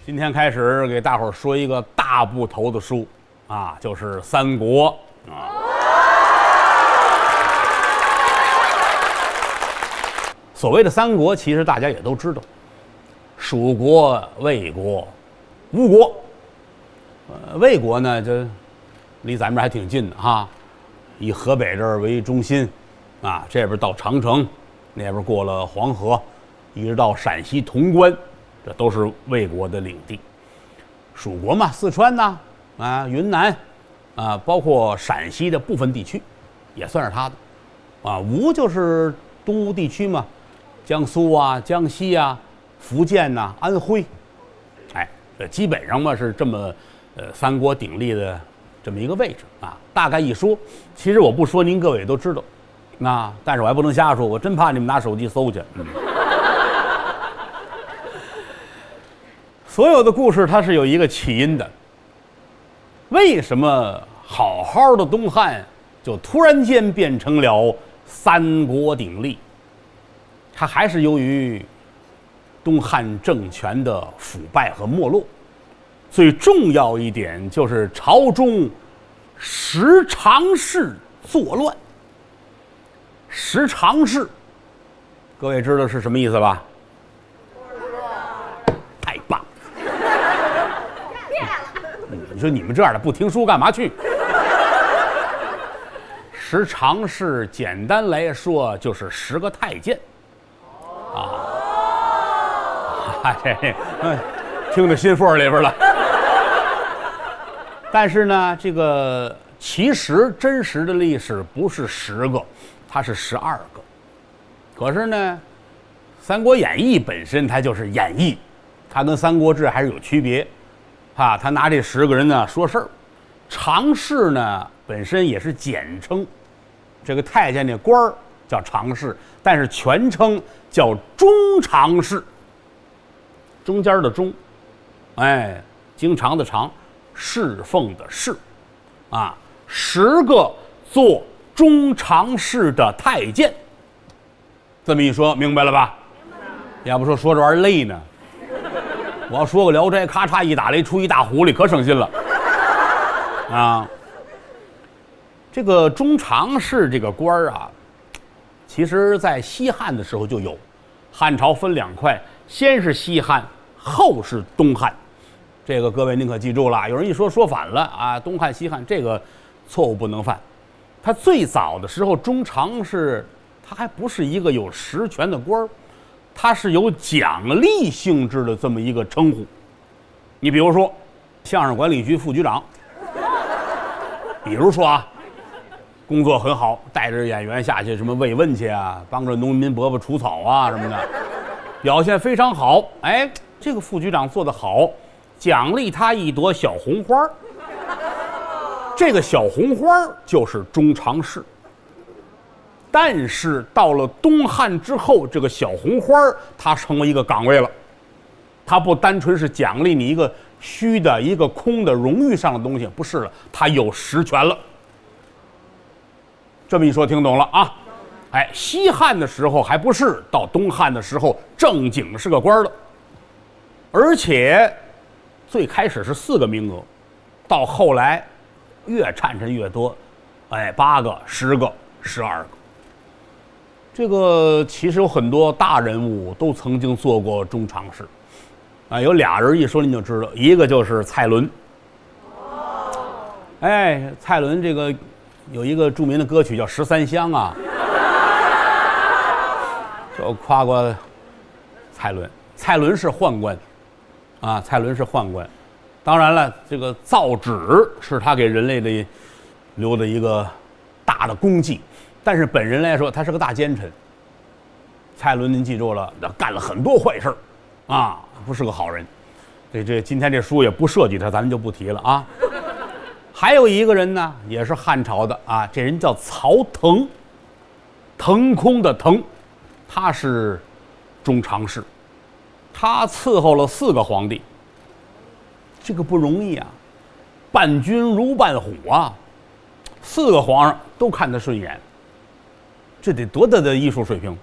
今天开始给大伙儿说一个大部头的书啊，就是《三国》啊。所谓的三国，其实大家也都知道，蜀国、魏国、吴国。魏国呢，这离咱们这还挺近的哈，以河北这儿为中心，啊，这边到长城，那边过了黄河，一直到陕西潼关，这都是魏国的领地。蜀国嘛，四川呐，啊，云南，啊，包括陕西的部分地区，也算是他的。啊，吴就是东吴地区嘛，江苏啊、江西啊、福建呐、安徽，哎，这基本上嘛是这么三国鼎立的这么一个位置啊。大概一说，其实我不说，您各位都知道。那但是我还不能瞎说，我真怕你们拿手机搜去。所有的故事它是有一个起因的。为什么好好的东汉就突然间变成了三国鼎立？它还是由于东汉政权的腐败和没落。最重要一点就是朝中十常侍作乱。十常侍，各位知道是什么意思吧？太棒！你说你们这样的不听书干嘛去？十常侍简单来说就是10个太监。啊，听到心缝里边了。但是呢，这个其实真实的历史不是10个，它是12个。可是呢，《三国演义》本身它就是演义，它跟《三国志》还是有区别。啊，他拿这10个人呢说事儿。常侍呢本身也是简称，这个太监那官儿叫常侍，但是全称叫中常侍。中间的中，哎，经常的常，侍奉的侍，啊，10个做中常侍的太监。这么一说明白了吧？要不说这玩意儿累呢。我要说个《聊斋》，咔嚓一打雷出一大狐狸，可省心了。啊，这个中常侍这个官儿啊，其实在西汉的时候就有。汉朝分2块，先是西汉，后是东汉。这个各位您可记住了。有人一说反了啊，东汉西汉，这个错误不能犯。他最早的时候，中常侍他还不是一个有实权的官儿。它是有奖励性质的这么一个称呼。你比如说相声管理局副局长，比如说啊，工作很好，带着演员下去什么慰问去啊，帮着农民伯伯除草啊什么的，表现非常好。哎，这个副局长做得好，奖励他一朵小红花，这个小红花就是中常侍。但是到了东汉之后，这个小红花它成为一个岗位了，它不单纯是奖励你一个虚的、一个空的荣誉上的东西，不是了，它有实权了。这么一说，听懂了啊？哎，西汉的时候还不是，到东汉的时候正经是个官了，而且最开始是4个名额，到后来越产生越多，哎，8个、10个、12个。这个其实有很多大人物都曾经做过中常侍，啊，有俩人一说您就知道，一个就是蔡伦。哎，蔡伦这个有一个著名的歌曲叫《13香》啊，就夸过蔡伦。蔡伦是宦官，啊，蔡伦是宦官。当然了，这个造纸是他给人类的留的一个大的功绩。但是本人来说，他是个大奸臣。蔡伦，您记住了，干了很多坏事啊，不是个好人。这今天这书也不涉及他，咱们就不提了啊。还有一个人呢，也是汉朝的啊，这人叫曹腾，腾空的腾，他是中常侍，他伺候了4个皇帝，这个不容易啊，伴君如伴虎啊，4个皇上都看他顺眼。这得多大的艺术水平？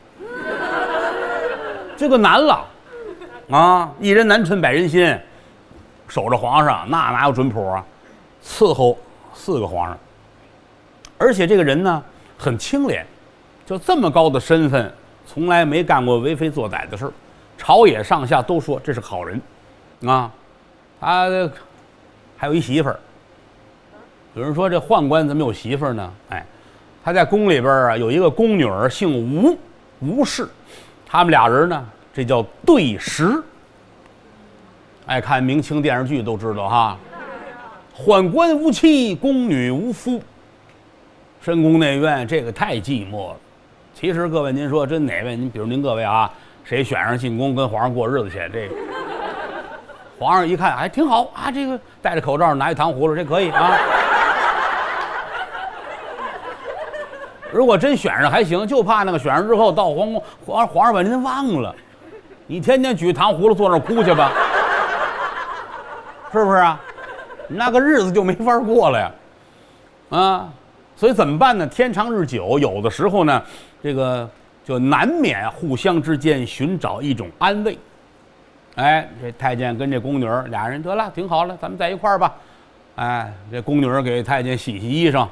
这个难了啊！一人难趁百人心，守着皇上，那哪有准谱啊？伺候4个皇上，而且这个人呢很清廉，就这么高的身份，从来没干过为非作歹的事，朝野上下都说这是好人，啊，他还有一媳妇儿。有人说这宦官怎么有媳妇儿呢？哎，他在宫里边啊有一个宫女儿，姓吴，吴氏，他们俩人呢，这叫对食。爱看明清电视剧都知道哈，宦官无妻，宫女无夫，深宫内院这个太寂寞了。其实各位您说真哪位，您比如您各位啊，谁选上进宫跟皇上过日子去？这个皇上一看，哎，挺好啊，这个戴着口罩拿一糖葫芦，这可以啊。如果真选上还行，就怕那个选上之后到皇宫，皇上把您忘了，你天天举糖葫芦坐那儿哭去吧，是不是啊？那个日子就没法过了呀，啊，所以怎么办呢？天长日久，有的时候呢，这个就难免互相之间寻找一种安慰。哎，这太监跟这宫女俩人得了，挺好了，咱们在一块儿吧。哎，这宫女给太监洗洗衣裳，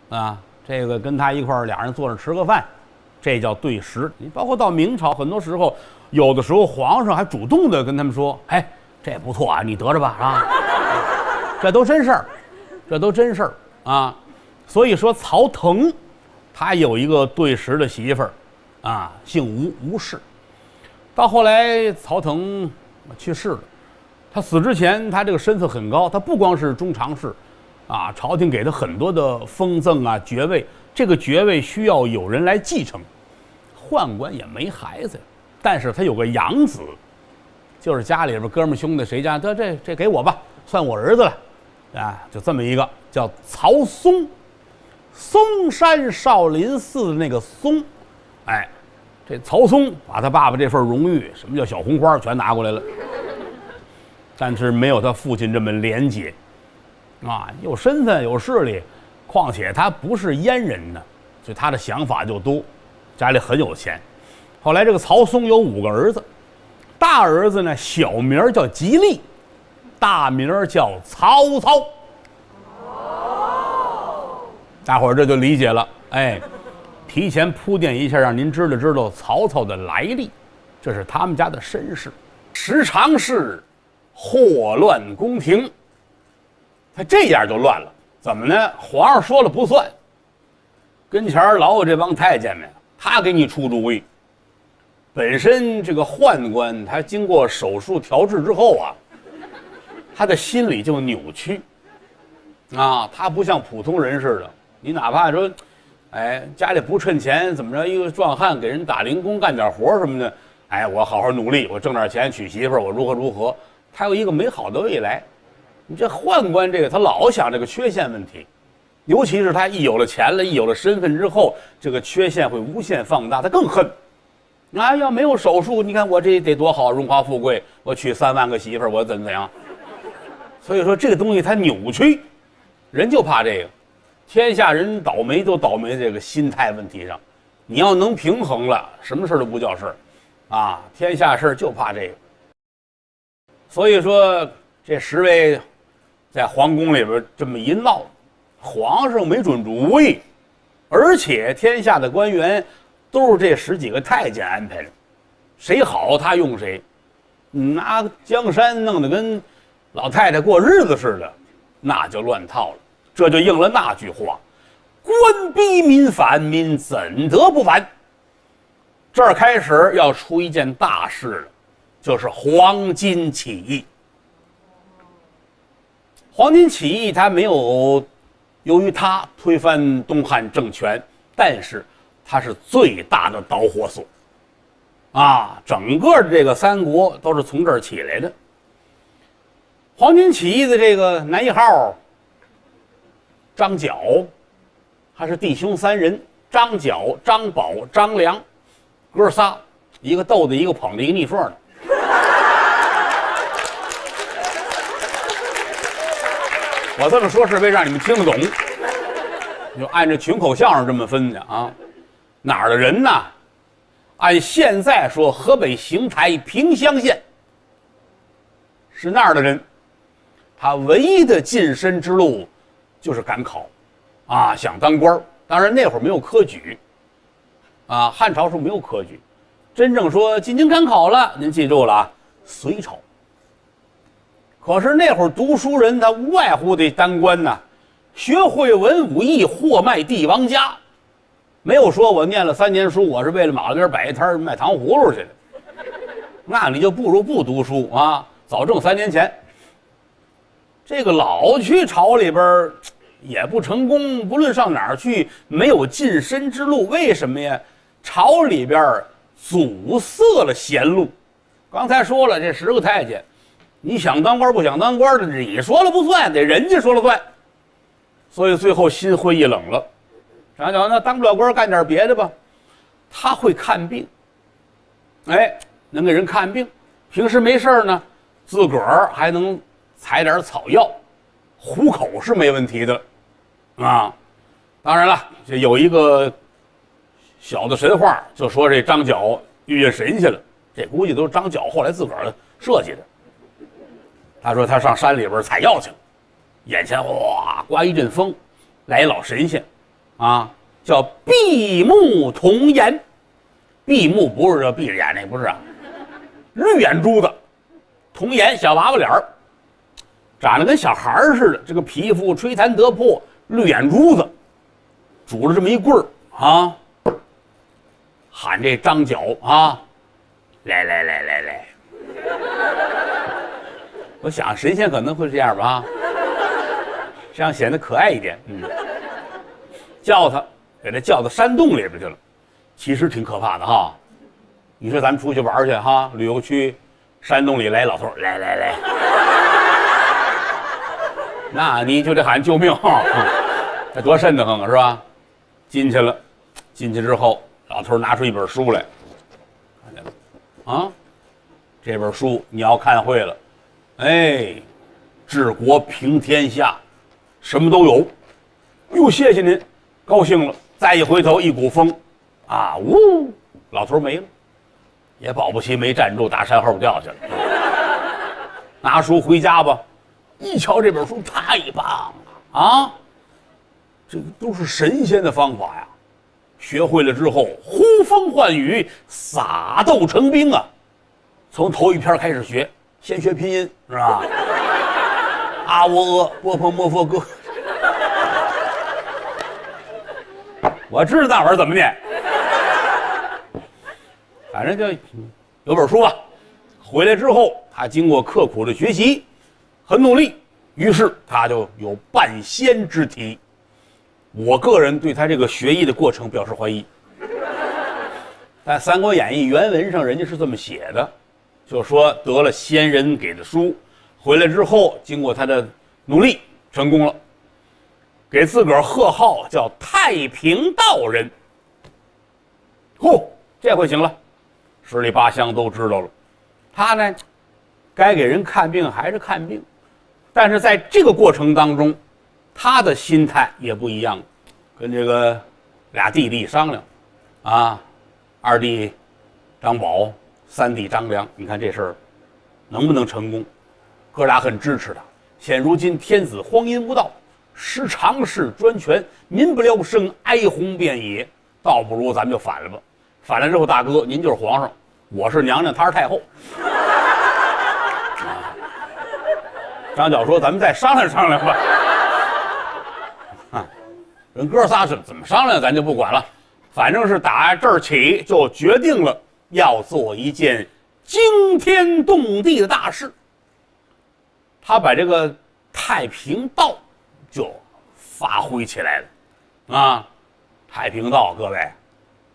啊。这个跟他一块儿，俩人坐着吃个饭，这叫对食。你包括到明朝，很多时候，有的时候皇上还主动的跟他们说：“哎，这不错啊，你得着吧啊。”这都真事儿，这都真事儿啊。所以说，曹腾他有一个对食的媳妇儿，啊，姓吴，吴氏。到后来，曹腾去世了。他死之前，他这个身份很高，他不光是中常侍。啊，朝廷给他很多的封赠啊、爵位，这个爵位需要有人来继承。宦官也没孩子，但是他有个养子，就是家里边哥们兄弟谁家得这给我吧，算我儿子了，啊，就这么一个叫曹嵩，嵩山少林寺的那个嵩，哎，这曹嵩把他爸爸这份荣誉，什么叫小红花，全拿过来了，但是没有他父亲这么廉洁。啊，有身份有势力，况且他不是阉人呢，所以他的想法就多，家里很有钱。后来这个曹嵩有5个儿子，大儿子呢小名叫吉利，大名叫曹操。大伙儿这就理解了，哎，提前铺垫一下，让您知道曹操的来历，这是他们家的身世。时常是祸乱宫廷。他这样就乱了，怎么呢？皇上说了不算，跟前老有这帮太监们，他给你出主意。本身这个宦官，他经过手术调治之后啊，他的心理就扭曲，啊，他不像普通人似的。你哪怕说，哎，家里不趁钱，怎么着，一个壮汉给人打零工干点活什么的，哎，我好好努力，我挣点钱娶媳妇儿，我如何，他有一个美好的未来。你这宦官这个，他老想这个缺陷问题，尤其是他一有了钱了，一有了身份之后，这个缺陷会无限放大，他更恨。啊，要没有手术，你看我这得多好，荣华富贵，我娶3万个媳妇儿，我怎样？所以说这个东西它扭曲，人就怕这个。天下人倒霉都倒霉这个心态问题上，你要能平衡了，什么事都不叫事儿，啊，天下事就怕这个。所以说这10位。在皇宫里边这么一闹，皇上没准主意，而且天下的官员都是这10几个太监安排的，谁好他用谁，拿江山弄得跟老太太过日子似的，那就乱套了。这就应了那句话：官逼民反，民怎得不反？这儿开始要出一件大事了，就是黄巾起义。黄巾起义，他没有由于他推翻东汉政权，但是他是最大的导火索，啊，整个这个三国都是从这儿起来的。黄巾起义的这个男1号张角，他是弟兄3人，张角、张宝、张良，哥仨，一个逗的，一个捧的，一个逆顺的。我这么说是为让你们听得懂，就按照群口相声这么分的啊。哪儿的人呢？按现在说，河北邢台萍乡县是那儿的人。他唯一的晋升之路就是赶考，啊，想当官儿。当然那会儿没有科举，啊，汉朝时候没有科举，真正说进京赶考了，您记住了啊，隋朝。可是那会儿读书人他无外乎得当官呐，学会文武艺，货卖帝王家。没有说我念了3年书，我是为了马路边摆一摊卖糖葫芦去的，那你就不如不读书啊，早挣3年钱。这个老去朝里边也不成功，不论上哪儿去，没有晋升之路。为什么呀？朝里边阻塞了贤路。刚才说了，这10个太监，你想当官不想当官的，你说了不算，得人家说了算。所以最后心灰意冷了。想想那当不了官，干点别的吧。他会看病，哎，能给人看病。平时没事呢，自个儿还能采点草药，糊口是没问题的，啊。当然了，这有一个小的神话，就说这张角遇见神仙了，这估计都是张角后来自个儿设计的。他说他上山里边采药去了，眼前哗刮一阵风，来一老神仙，啊，叫闭目童颜。闭目不是闭着眼那，不是啊，绿眼珠子，童颜小娃娃脸儿，长得跟小孩似的，这个皮肤吹弹得破，绿眼珠子，拄着这么一棍儿啊，喊这张角啊，来来来来来。我想神仙可能会这样吧，这样显得可爱一点。叫他，给他叫到山洞里边去了，其实挺可怕的哈。你说咱们出去玩去哈，旅游区，山洞里来老头，来来来，那你就得喊救命哈，那多瘆得慌是吧？进去了，进去之后，老头拿出一本书来，看见了啊，这本书你要看会了。哎，治国平天下，什么都有。哟，谢谢您，高兴了。再一回头，一股风，啊，呜，老头没了，也保不齐没站住，大山后边掉下去了。拿书回家吧，一瞧这本书太棒了啊！这个都是神仙的方法呀，学会了之后，呼风唤雨，撒豆成兵啊！从头一篇开始学。先学拼音是吧？啊喔呃波鹏摩佛哥，我知道那会儿怎么念，反正就有本书吧。回来之后，他经过刻苦的学习，很努力，于是他就有半仙之体。我个人对他这个学艺的过程表示怀疑，但《三国演义》原文上人家是这么写的。就说得了仙人给的书，回来之后经过他的努力成功了，给自个儿贺号叫太平道人。嚯，这回行了，十里八乡都知道了。他呢，该给人看病还是看病，但是在这个过程当中，他的心态也不一样，跟这个俩弟弟商量，啊，二弟张宝。3弟张良，你看这事儿能不能成功？哥俩很支持他。现如今天子荒淫无道，失常侍专权，民不聊生，哀鸿遍野。倒不如咱们就反了吧。反了之后，大哥您就是皇上，我是娘娘，他是太后。张角说：“咱们再商量商量吧。”人哥仨是怎么商量，咱就不管了。反正是打这儿起就决定了。要做一件惊天动地的大事，他把这个太平道就发挥起来了啊！太平道，各位，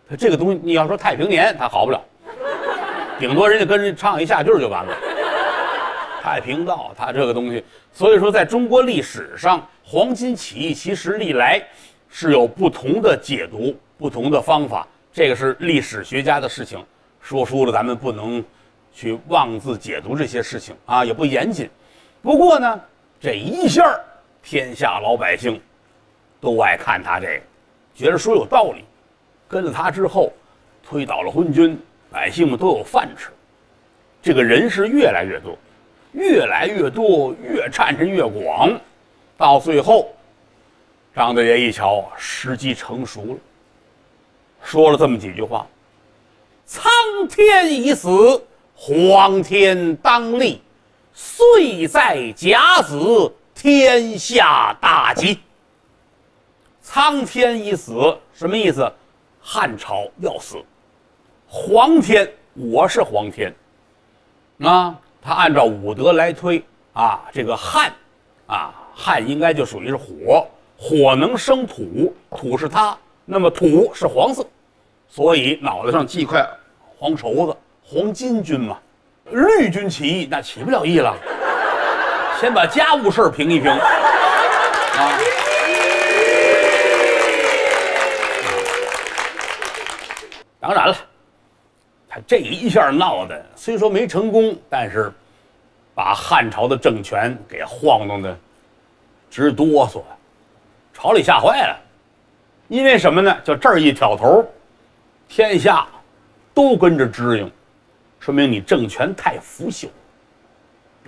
他这个东西你要说太平年，他好不了，顶多人家跟人唱一下句就完了。太平道，他这个东西，所以说在中国历史上，黄巾起义其实历来是有不同的解读、不同的方法，这个是历史学家的事情。说书了，咱们不能去妄自解读这些事情啊，也不严谨。不过呢，这一下天下老百姓都爱看他这个，觉得说有道理，跟了他之后，推倒了昏君，百姓们都有饭吃。这个人是越来越多，越来越多，越越战阵越广，到最后，张大爷一瞧，时机成熟了，说了这么几句话：苍天已死，黄天当立，岁在甲子，天下大吉。苍天已死，什么意思？汉朝要死。黄天，我是黄天啊，他按照武德来推啊，这个汉啊，汉应该就属于是火，火能生土，土是他，那么土是黄色，所以脑袋上系块黄绸子，黄巾军嘛。绿军起义那起不了义了，先把家务事平一平啊。当然了，他这一下闹的虽说没成功，但是把汉朝的政权给晃动的直哆嗦，朝里吓坏了。因为什么呢？就这儿一挑头，天下都跟着支应，说明你政权太腐朽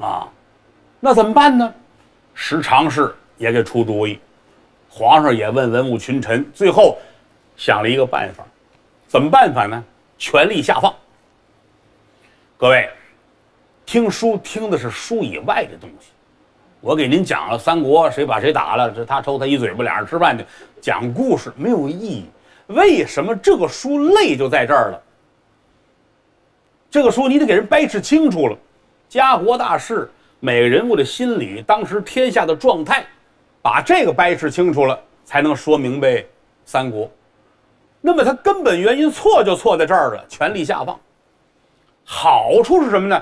啊。那怎么办呢？时常侍也给出主意，皇上也问文武群臣，最后想了一个办法。怎么办法呢？权力下放。各位，听书听的是书以外的东西。我给您讲了三国谁把谁打了，这他抽他一嘴巴，俩人吃饭去，讲故事没有意义。为什么这个书累就在这儿了？这个书你得给人掰扯清楚了，家国大事，每个人物的心理，当时天下的状态，把这个掰扯清楚了，才能说明白三国。那么它根本原因错就错在这儿了，权力下放。好处是什么呢？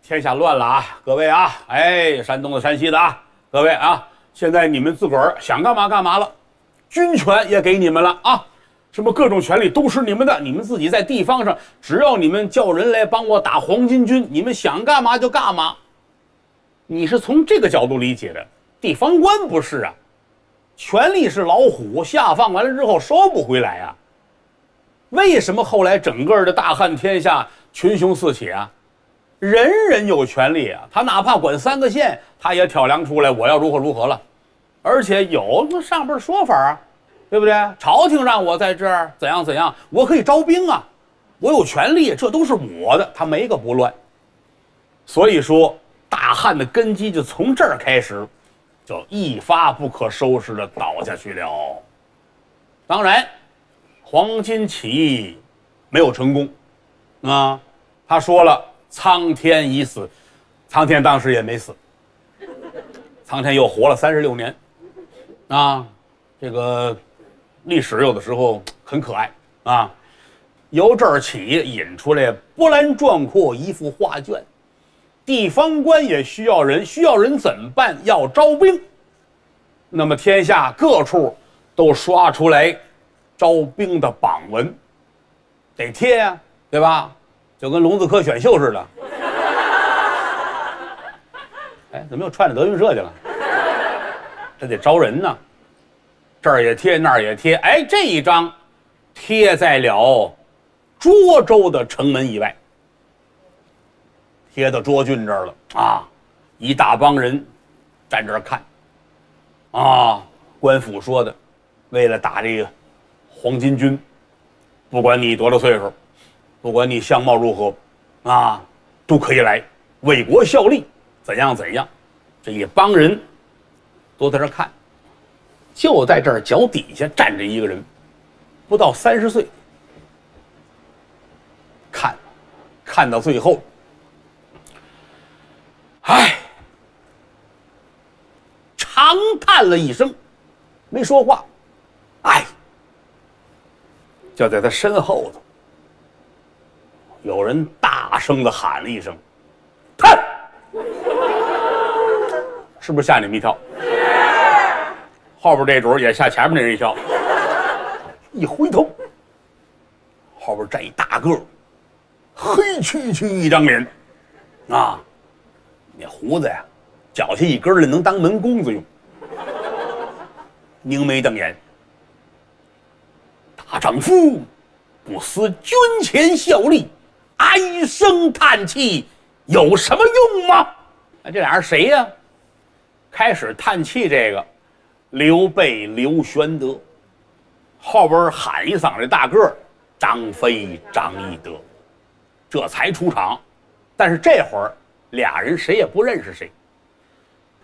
天下乱了啊，各位啊，哎，山东的、山西的啊，各位啊，现在你们自个儿想干嘛干嘛了，军权也给你们了啊，什么各种权利都是你们的，你们自己在地方上，只要你们叫人来帮我打黄巾军，你们想干嘛就干嘛。你是从这个角度理解的，地方官不是啊，权力是老虎，下放完了之后收不回来啊。为什么后来整个的大汉天下群雄四起啊？人人有权利啊，他哪怕管3个县，他也挑梁出来，我要如何如何了。而且有上边说法啊，对不对？朝廷让我在这儿怎样怎样，我可以招兵啊，我有权利，这都是我的，他没个不乱。所以说，大汉的根基就从这儿开始，就一发不可收拾的倒下去了。当然，黄巾起义没有成功啊，他说了苍天已死，苍天当时也没死，苍天又活了36年啊。这个历史有的时候很可爱啊，由这儿起引出来波澜壮阔一幅画卷。地方官也需要人，需要人怎么办？要招兵。那么天下各处都刷出来招兵的榜文，得贴呀，对吧？就跟龙字科选秀似的。哎，怎么又串着德云社去了？这得招人呢，这儿也贴，那儿也贴。哎，这一张贴在了涿州的城门以外，贴到涿郡这儿了啊！一大帮人站这儿看啊。官府说的，为了打这个黄巾军，不管你多大岁数，不管你相貌如何啊，都可以来为国效力，怎样怎样。这一帮人都在这看，就在这儿脚底下站着一个人，不到30岁，看到最后，唉，长叹了一声，没说话。唉，就在他身后头，有人大声的喊了一声：“看！”是不是吓你们一跳？后边这主也吓前面那人一跳。一回头，后边站一大个黑黢黢一张脸啊，那胡子呀绞下一根来能当门弓子用，凝眉瞪眼。大丈夫不思军前效力，唉声叹气有什么用吗？这俩人谁呀？开始叹气这个刘备刘玄德，后边喊一嗓子大个儿张飞张翼德，这才出场。但是这会儿俩人谁也不认识谁。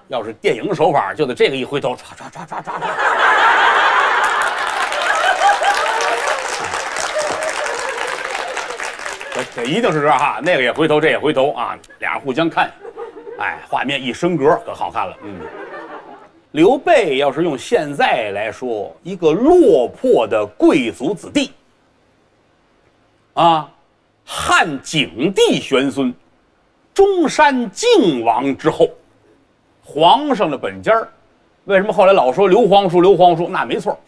要是电影手法，就得这个一回头，唰唰唰唰唰唰，这一定是这哈，那个也回头，这也回头啊，俩人互相看，哎，画面一升格可好看了。刘备要是用现在来说，一个落魄的贵族子弟，啊，汉景帝玄孙，中山靖王之后。皇上的本家，为什么后来老说刘皇叔？刘皇叔那没错，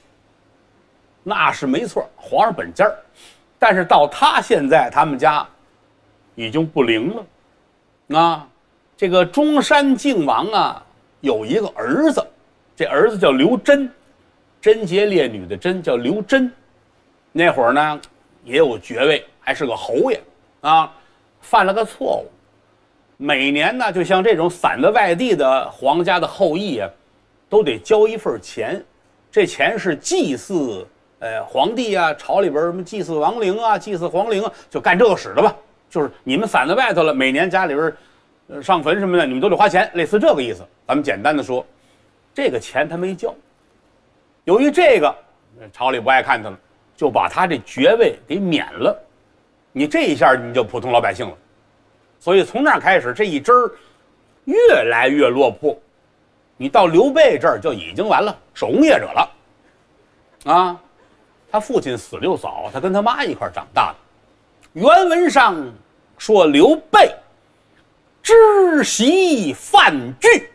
那是没错，皇上本家。但是到他现在，他们家已经不灵了。啊，这个中山靖王啊，有一个儿子，这儿子叫刘桢，贞洁烈女的贞，叫刘桢。那会儿呢，也有爵位，还是个侯爷啊，犯了个错误。每年呢，就像这种散在外地的皇家的后裔啊，都得交一份钱，这钱是祭祀皇帝啊，朝里边什么祭祀亡灵啊，祭祀皇陵啊，就干这个使的吧。就是你们散在外头了，每年家里边上坟什么的，你们都得花钱，类似这个意思。咱们简单的说，这个钱他没交。由于这个朝里不爱看他了，就把他这爵位给免了。你这一下你就普通老百姓了。所以从那儿开始，这一支儿越来越落魄。你到刘备这儿就已经完了，手工业者了。啊，他父亲死溜早，他跟他妈一块长大的。原文上说刘备知席饭具，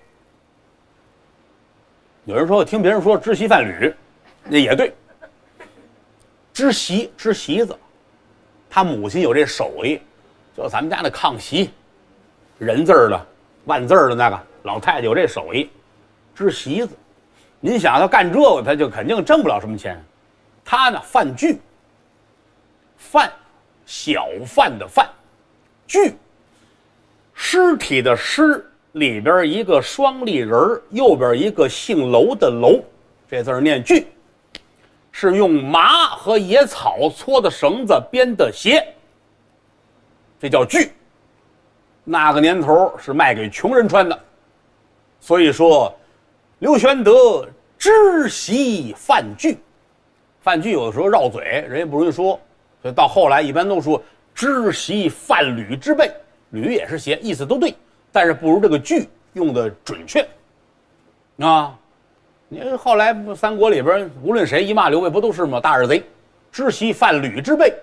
有人说我听别人说知席饭履，那也对。知席知席子，他母亲有这手艺。就咱们家那炕席，人字儿的、万字儿的那个，老太太有这手艺，织席子。您想他干这个，他就肯定挣不了什么钱。他呢，饭具，饭，小饭的饭，具，尸体的尸里边一个双立人，右边一个姓楼的楼，这字念具，是用麻和野草搓的绳子编的鞋。这叫具，那个年头是卖给穷人穿的，所以说刘玄德知席饭具，饭具有的时候绕嘴，人也不容易说，所以到后来一般都说知席饭履之辈，履也是鞋，意思都对，但是不如这个具用的准确啊。你后来三国里边无论谁一骂刘备不都是吗？大耳贼，知席饭履之辈，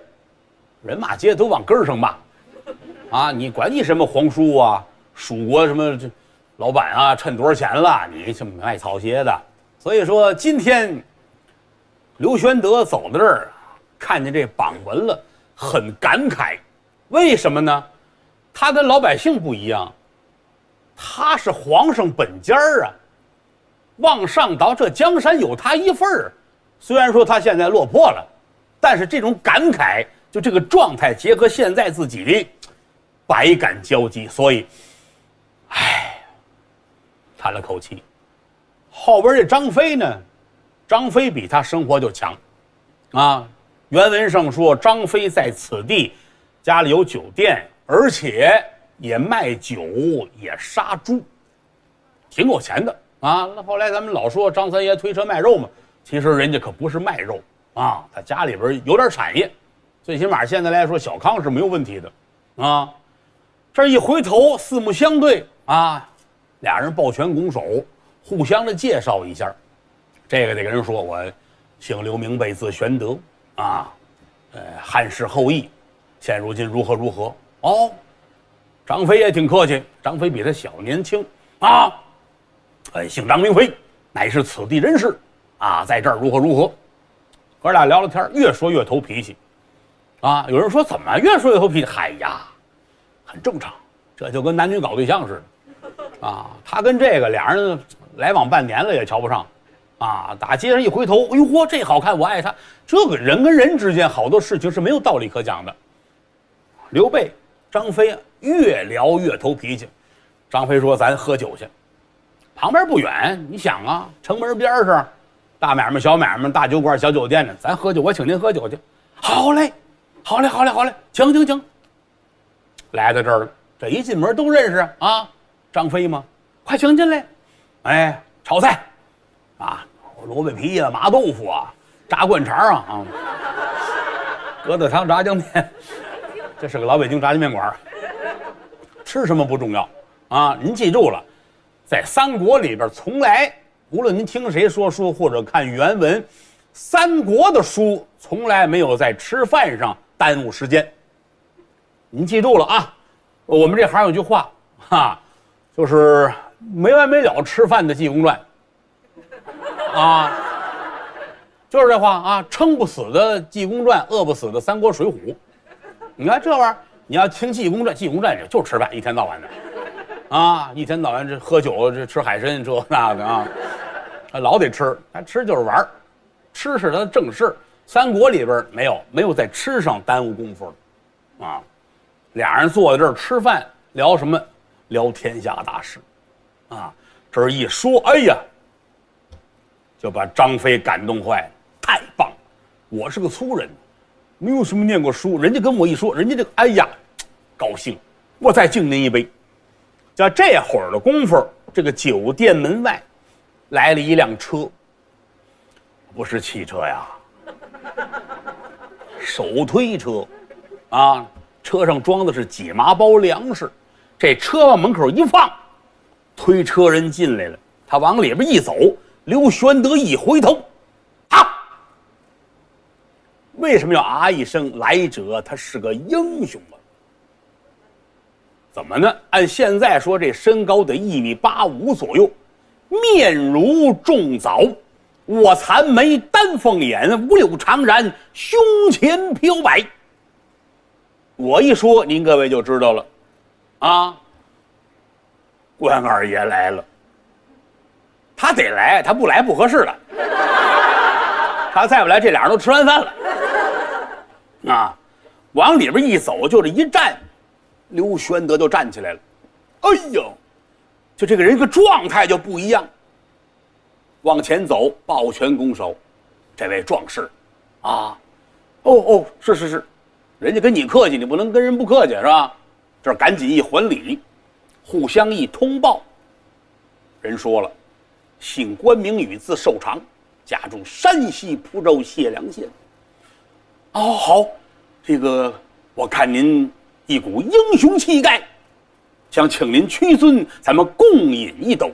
人骂街都往根儿上骂。啊，你管你什么皇叔啊，蜀国什么老板啊，趁多少钱了？你这卖草鞋的。所以说，今天刘玄德走到这儿，看见这榜文了，很感慨。为什么呢？他跟老百姓不一样，他是皇上本家啊，往上倒这江山有他一份儿。虽然说他现在落魄了，但是这种感慨，就这个状态，结合现在自己。百感交集，所以，叹了口气。后边这张飞呢，张飞比他生活就强，啊，原文上说张飞在此地家里有酒店，而且也卖酒，也杀猪，挺有钱的啊。那后来咱们老说张三爷推车卖肉嘛，其实人家可不是卖肉啊，他家里边有点产业，最起码现在来说小康是没有问题的啊。这一回头，四目相对啊，俩人抱拳拱手，互相的介绍一下。这个得跟人说，我姓刘，名备，字玄德啊，汉室后裔，现如今如何如何。哦，张飞也挺客气，张飞比他小年轻啊，姓张名飞，乃是此地人士啊，在这儿如何如何。哥俩聊聊天，越说越投脾气啊。有人说怎么越说越投脾气？嗨呀！很正常，这就跟男女搞对象似的，啊，他跟这个俩人来往半年了也瞧不上，啊，打街上一回头，哎呦嚯，这好看，我爱他。这个人跟人之间好多事情是没有道理可讲的。刘备、张飞越聊越投脾气，张飞说：“咱喝酒去。”旁边不远，你想啊，城门边上，大买卖、小买卖、大酒馆、小酒店呢，咱喝酒，我请您喝酒去。好嘞，好嘞，好嘞，好嘞，请。来到这儿了，这一进门都认识啊，张飞吗？快请进来。哎，炒菜啊，萝卜皮啊，麻豆腐啊，炸灌肠啊，疙瘩汤、炸酱面，这是个老北京炸酱面馆。吃什么不重要啊，您记住了，在三国里边，从来无论您听谁说书或者看原文，三国的书从来没有在吃饭上耽误时间。您记住了啊，我们这行有句话哈，就是没完没了吃饭的济公传啊，就是这话啊，撑不死的济公传，饿不死的三国水浒。你看这玩意儿，你要听济公传，济公传就吃饭，一天到晚的啊，一天到晚这喝酒，这吃海参，这那个啊，老得吃，他吃就是玩儿，吃是他的正事。三国里边没有在吃上耽误功夫的啊。俩人坐在这儿吃饭，聊什么？聊天下大事啊。这儿一说，哎呀，就把张飞感动坏了，太棒了！我是个粗人，没有什么念过书，人家跟我一说，人家这个哎呀，高兴，我再敬您一杯。在这会儿的功夫，这个酒店门外来了一辆车，不是汽车呀，手推车啊，车上装的是几麻包粮食，这车往门口一放，推车人进来了，他往里边一走，刘玄德一回头，啊！为什么要啊一声？来者他是个英雄啊！怎么呢？按现在说，这身高得1.85米左右，面如重枣，卧蚕眉，丹凤眼，五柳长髯，胸前飘摆。我一说，您各位就知道了，啊，关二爷来了。他得来，他不来不合适了。他再不来，这俩人都吃完饭了。啊，往里边一走，就这一站，刘玄德就站起来了。哎呦，就这个人一个状态就不一样。往前走，抱拳拱手，这位壮士，啊，哦，是，人家跟你客气，你不能跟人不客气是吧？这赶紧一还礼，互相一通报。人说了，姓关名羽，字寿长，家住山西蒲州解良县。哦，好，这个我看您一股英雄气概，想请您屈尊，咱们共饮一斗。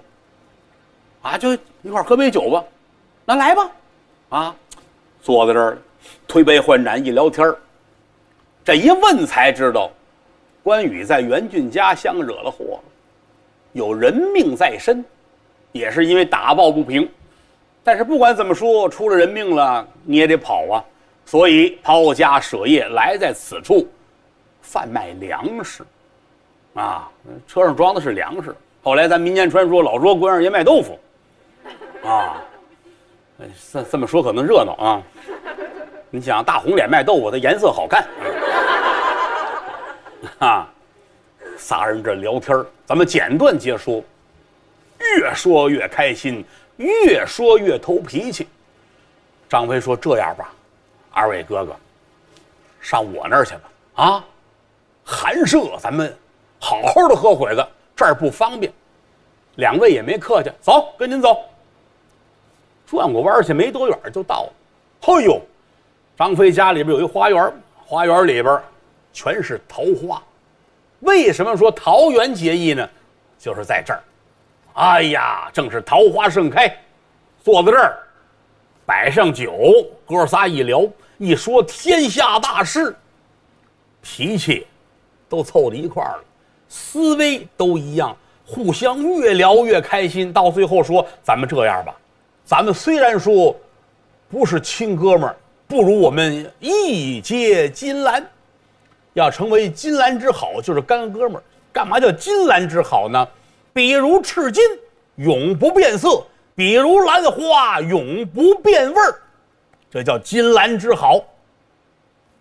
啊，就一块喝杯酒吧，那来吧，啊，坐在这儿，推杯换盏一聊天，这一问才知道，关羽在袁俊家乡惹了祸了，有人命在身，也是因为打抱不平。但是不管怎么说，出了人命了，你也得跑啊，所以抛家舍业来在此处，贩卖粮食，啊，车上装的是粮食。后来咱民间传说，老说关二爷卖豆腐，啊，这么说可能热闹啊。你想大红脸卖豆腐，它颜色好看，啊，仨人这聊天，咱们简短截说，越说越开心，越说越投脾气。张飞说：“这样吧，二位哥哥，上我那儿去吧，啊，寒舍咱们好好的喝会子，这儿不方便。”两位也没客气，走，跟您走。转过弯去，没多远就到了。嘿呦，张飞家里边有一花园，花园里边全是桃花。为什么说桃园结义呢？就是在这儿。哎呀，正是桃花盛开，坐在这儿，摆上酒，哥仨一聊，一说天下大事，脾气都凑到一块儿了，思维都一样，互相越聊越开心。到最后说，咱们这样吧，咱们虽然说不是亲哥们儿，不如我们义结金兰。要成为金兰之好，就是干哥们儿。干嘛叫金兰之好呢？比如赤金，永不变色；比如兰花，永不变味儿。这叫金兰之好。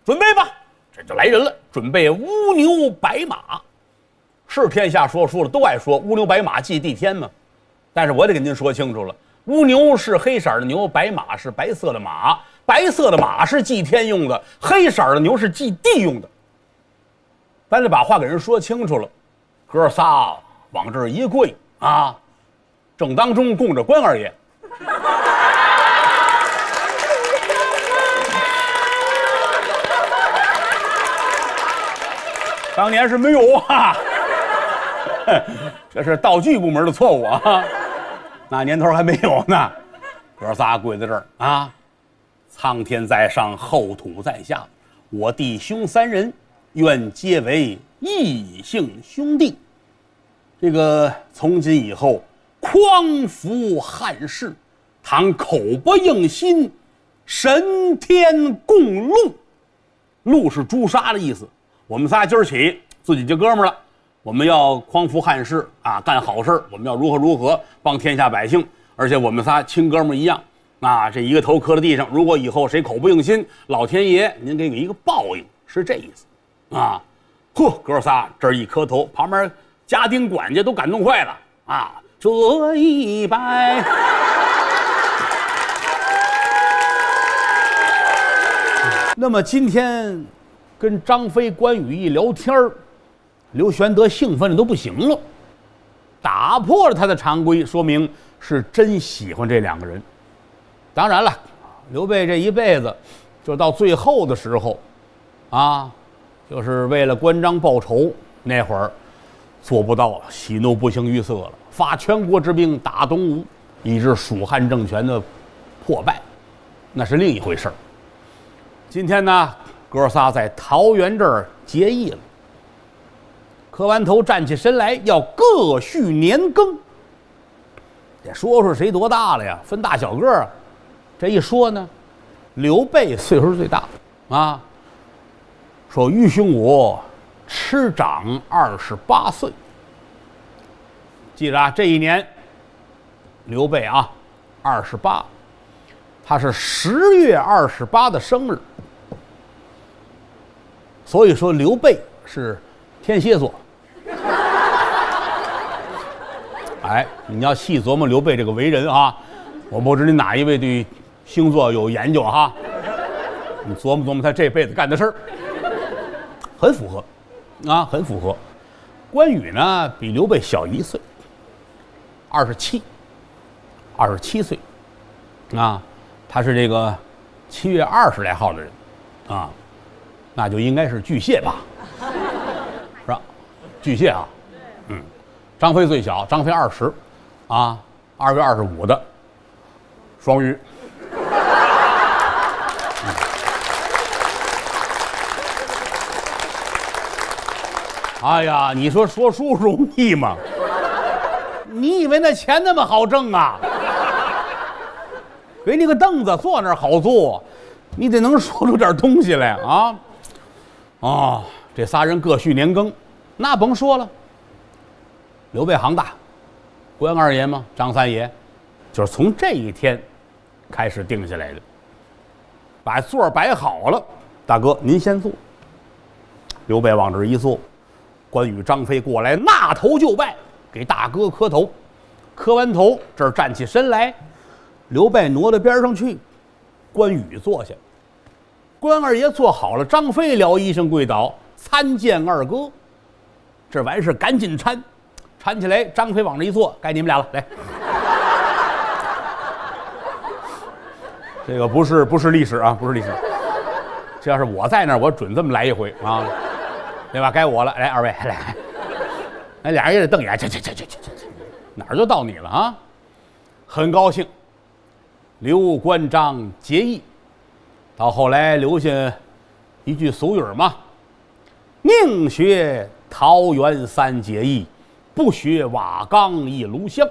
准备吧，这就来人了，准备乌牛白马。是天下说书了，都爱说乌牛白马祭地天嘛。但是我得跟您说清楚了，乌牛是黑色的牛，白马是白色的马，白色的马是祭天用的，黑色的牛是祭地用的。咱得把话给人说清楚了。哥仨往这儿一跪啊，正当中供着关二爷。当年是没有啊，这是道具部门的错误啊，那年头还没有呢。哥仨跪在这儿啊，苍天在上，厚土在下，我弟兄三人愿结为异姓兄弟。这个从今以后，匡扶汉室，倘口不应心，神天共戮。戮是诛杀的意思。我们仨今儿起自己这哥们儿了，我们要匡扶汉室啊，干好事儿，我们要如何帮天下百姓，而且我们仨亲哥们儿一样啊，这一个头磕在地上，如果以后谁口不应心，老天爷您给一个报应，是这意思啊。呵，哥仨这儿一磕头，旁边家丁管家都感动坏了啊，这一拜。那么今天跟张飞、关羽一聊天儿，刘玄德兴奋的都不行了，打破了他的常规，说明是真喜欢这两个人。当然了，刘备这一辈子就到最后的时候啊，就是为了关张报仇，那会儿做不到喜怒不形于色了，发全国之兵打东吴，以致蜀汉政权的破败，那是另一回事儿。今天呢，哥仨在桃园这儿结义了，磕完头站起身来，要各续年庚。得说说谁多大了呀？分大小个儿。这一说呢，刘备岁数最大啊。说于兄我吃长28岁。记着啊，这一年刘备啊28，他是10月28的生日。所以说刘备是天蝎座。哎，你要细琢磨刘备这个为人啊，我不知你哪一位对星座有研究哈，你琢磨琢磨他这辈子干的事儿，很符合啊，很符合。关羽呢比刘备小1岁，27岁啊，他是这个7月20来号的人啊，那就应该是巨蟹吧，是吧？巨蟹啊，张飞最小，张飞20，啊，2月25的，双鱼。哎呀，你说说书容易吗？你以为那钱那么好挣啊？给你个凳子坐那儿好坐，你得能说出点东西来啊！哦，这仨人各续年庚，那甭说了。刘备行大，关二爷嘛，张三爷，就是从这一天开始定下来的。把座摆好了，大哥您先坐。刘备往这儿一坐，关羽、张飞过来纳头就拜，给大哥磕头。磕完头，这儿站起身来，刘备挪到边上去，关羽坐下。关二爷坐好了，张飞撩衣裳跪倒，参见二哥。这完事赶紧搀起来，张飞往这一坐，该你们俩了，来。这个不是历史啊，不是历史。这要是我在那儿，我准这么来一回啊，对吧？该我了，来，二位来，哎，俩人也得瞪眼，这，哪儿就到你了啊？很高兴，刘关张结义，到后来留下一句俗语嘛：宁学桃园三结义，不学瓦岗一炉香。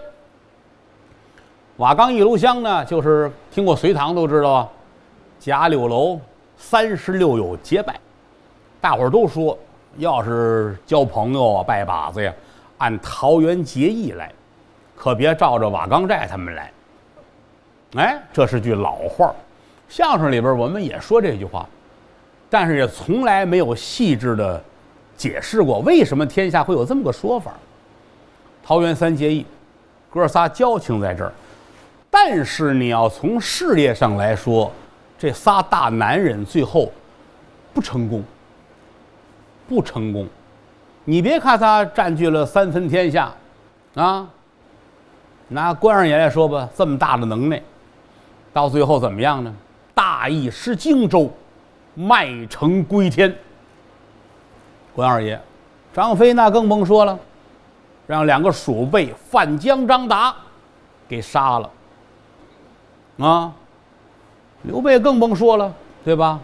瓦岗一炉香呢，就是听过隋唐都知道啊，甲6楼36有结拜，大伙儿都说，要是交朋友啊、拜把子呀，按桃园结义来，可别照着瓦岗寨他们来。哎，这是句老话，相声里边我们也说这句话，但是也从来没有细致的解释过为什么天下会有这么个说法。桃园三结义，哥仨交情在这儿。但是你要从事业上来说，这仨大男人最后不成功，不成功。你别看他占据了3分天下，啊，拿关二爷来说吧，这么大的能耐，到最后怎么样呢？大意失荆州，麦城归天。关二爷，张飞那更甭说了，让2个鼠辈范江、张达给杀了。啊，刘备更甭说了，对吧？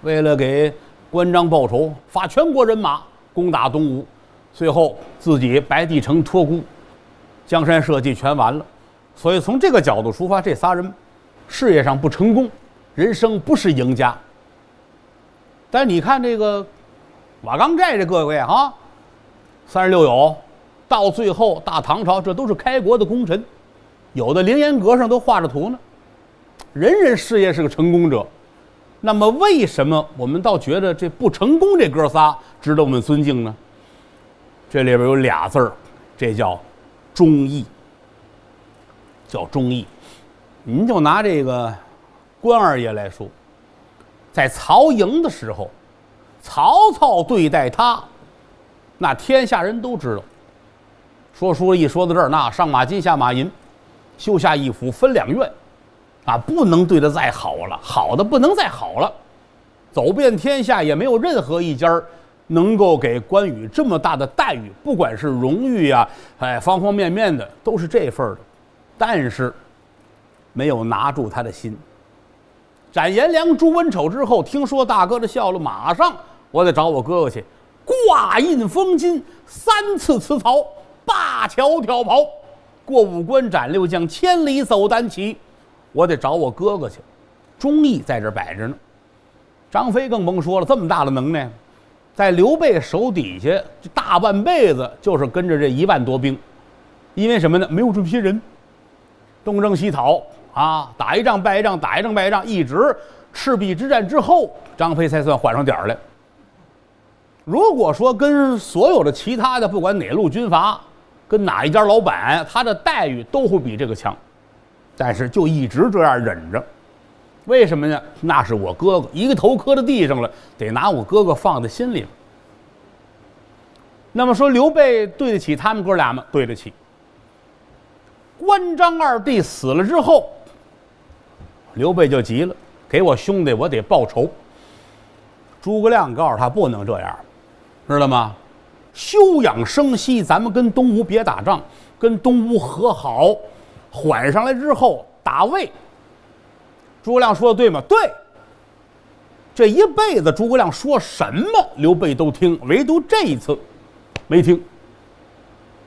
为了给关张报仇，发全国人马攻打东吴，最后自己白帝城托孤，江山社稷全完了。所以从这个角度出发，这仨人事业上不成功，人生不是赢家。但你看这个瓦岗寨这各位啊，36友，到最后大唐朝这都是开国的功臣，有的凌烟阁上都画着图呢。人人事业是个成功者，那么为什么我们倒觉得这不成功这哥仨值得我们尊敬呢？这里边有俩字儿，这叫忠义，叫忠义。您就拿这个关二爷来说，在曹营的时候，曹操对待他，那天下人都知道。说书一说到这儿，那上马金下马银，修下一府分2院。啊，不能对他再好了，好的不能再好了，走遍天下也没有任何一家能够给关羽这么大的待遇，不管是荣誉啊，方方面面的都是这份的，但是没有拿住他的心。斩颜良、诛文丑之后，听说大哥的效了，马上我得找我哥哥去，挂印封金，3次辞曹，灞桥挑袍，过5关斩6将，千里走单骑。我得找我哥哥去，忠义在这摆着呢。张飞更甭说了，这么大的能耐，在刘备手底下大半辈子就是跟着这1万多兵，因为什么呢？没有这么些人，东征西讨啊，打一仗败一仗，打一仗败一仗，一直赤壁之战之后，张飞才算缓上点儿来。如果说跟所有的其他的不管哪路军阀，跟哪一家老板，他的待遇都会比这个强。但是就一直这样忍着，为什么呢？那是我哥哥，一个头磕到地上了，得拿我哥哥放在心里。那么说刘备对得起他们哥俩吗？对得起。关张2弟死了之后，刘备就急了，给我兄弟我得报仇。诸葛亮告诉他不能这样，知道吗？休养生息，咱们跟东吴别打仗，跟东吴和好。缓上来之后打魏。诸葛亮说的对吗？对。这一辈子诸葛亮说什么刘备都听，唯独这一次没听。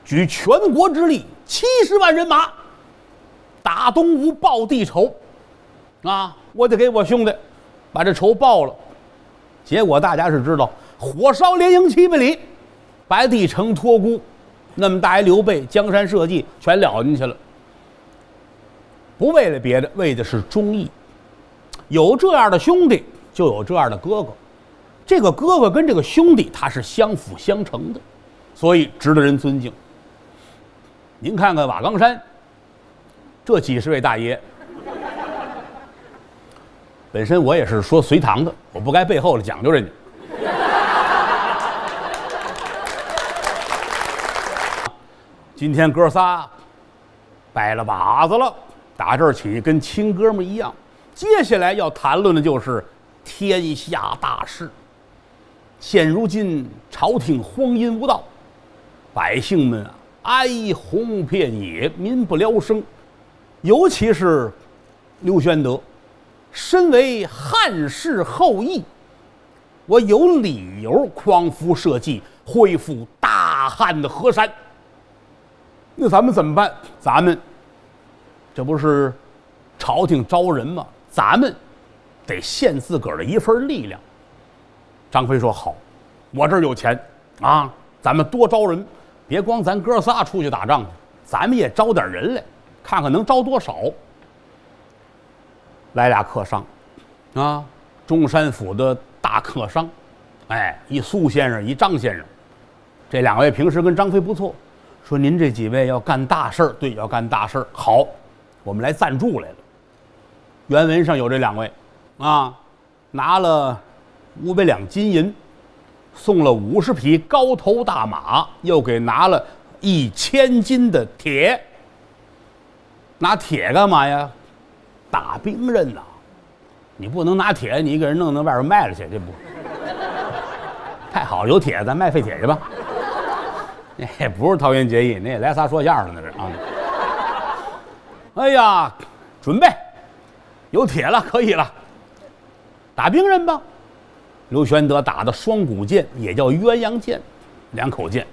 举全国之力70万人马打东吴报地仇啊！我得给我兄弟把这仇报了。结果大家是知道，火烧连营700里，白帝城托孤，那么大一刘备江山社稷全了进去了。不为了别的，为的是忠义。有这样的兄弟，就有这样的哥哥。这个哥哥跟这个兄弟，他是相辅相成的，所以值得人尊敬。您看看瓦岗山，这几十位大爷，本身我也是说隋唐的，我不该背后的讲究人家。今天哥仨摆了把子了。打这儿起跟亲哥们一样，接下来要谈论的就是天下大事。现如今朝廷荒淫无道，百姓们哀鸿遍野，民不聊生。尤其是刘玄德，身为汉室后裔，我有理由匡扶社稷，恢复大汉的河山。那咱们怎么办？咱们这不是朝廷招人吗？咱们得献自个儿的一份力量。张飞说：“好，我这儿有钱啊，咱们多招人，别光咱哥仨出去打仗去，咱们也招点人来，看看能招多少。”来俩客商，啊，中山府的大客商，一苏先生，一张先生，这2位平时跟张飞不错，说您这几位要干大事儿，对，要干大事儿。好，我们来赞助来了。原文上有这2位，啊，拿了500两金银，送了50匹高头大马，又给拿了1000斤的铁。拿铁干嘛呀？打兵刃呐！你不能拿铁，你一个人弄外边卖了去，这不太好。有铁，咱卖废铁去吧。那不是桃园结义，那也来仨说相声的那是啊。哎呀，准备有铁了，可以了，打兵刃吧。刘玄德打的双股剑，也叫鸳鸯剑，2口剑。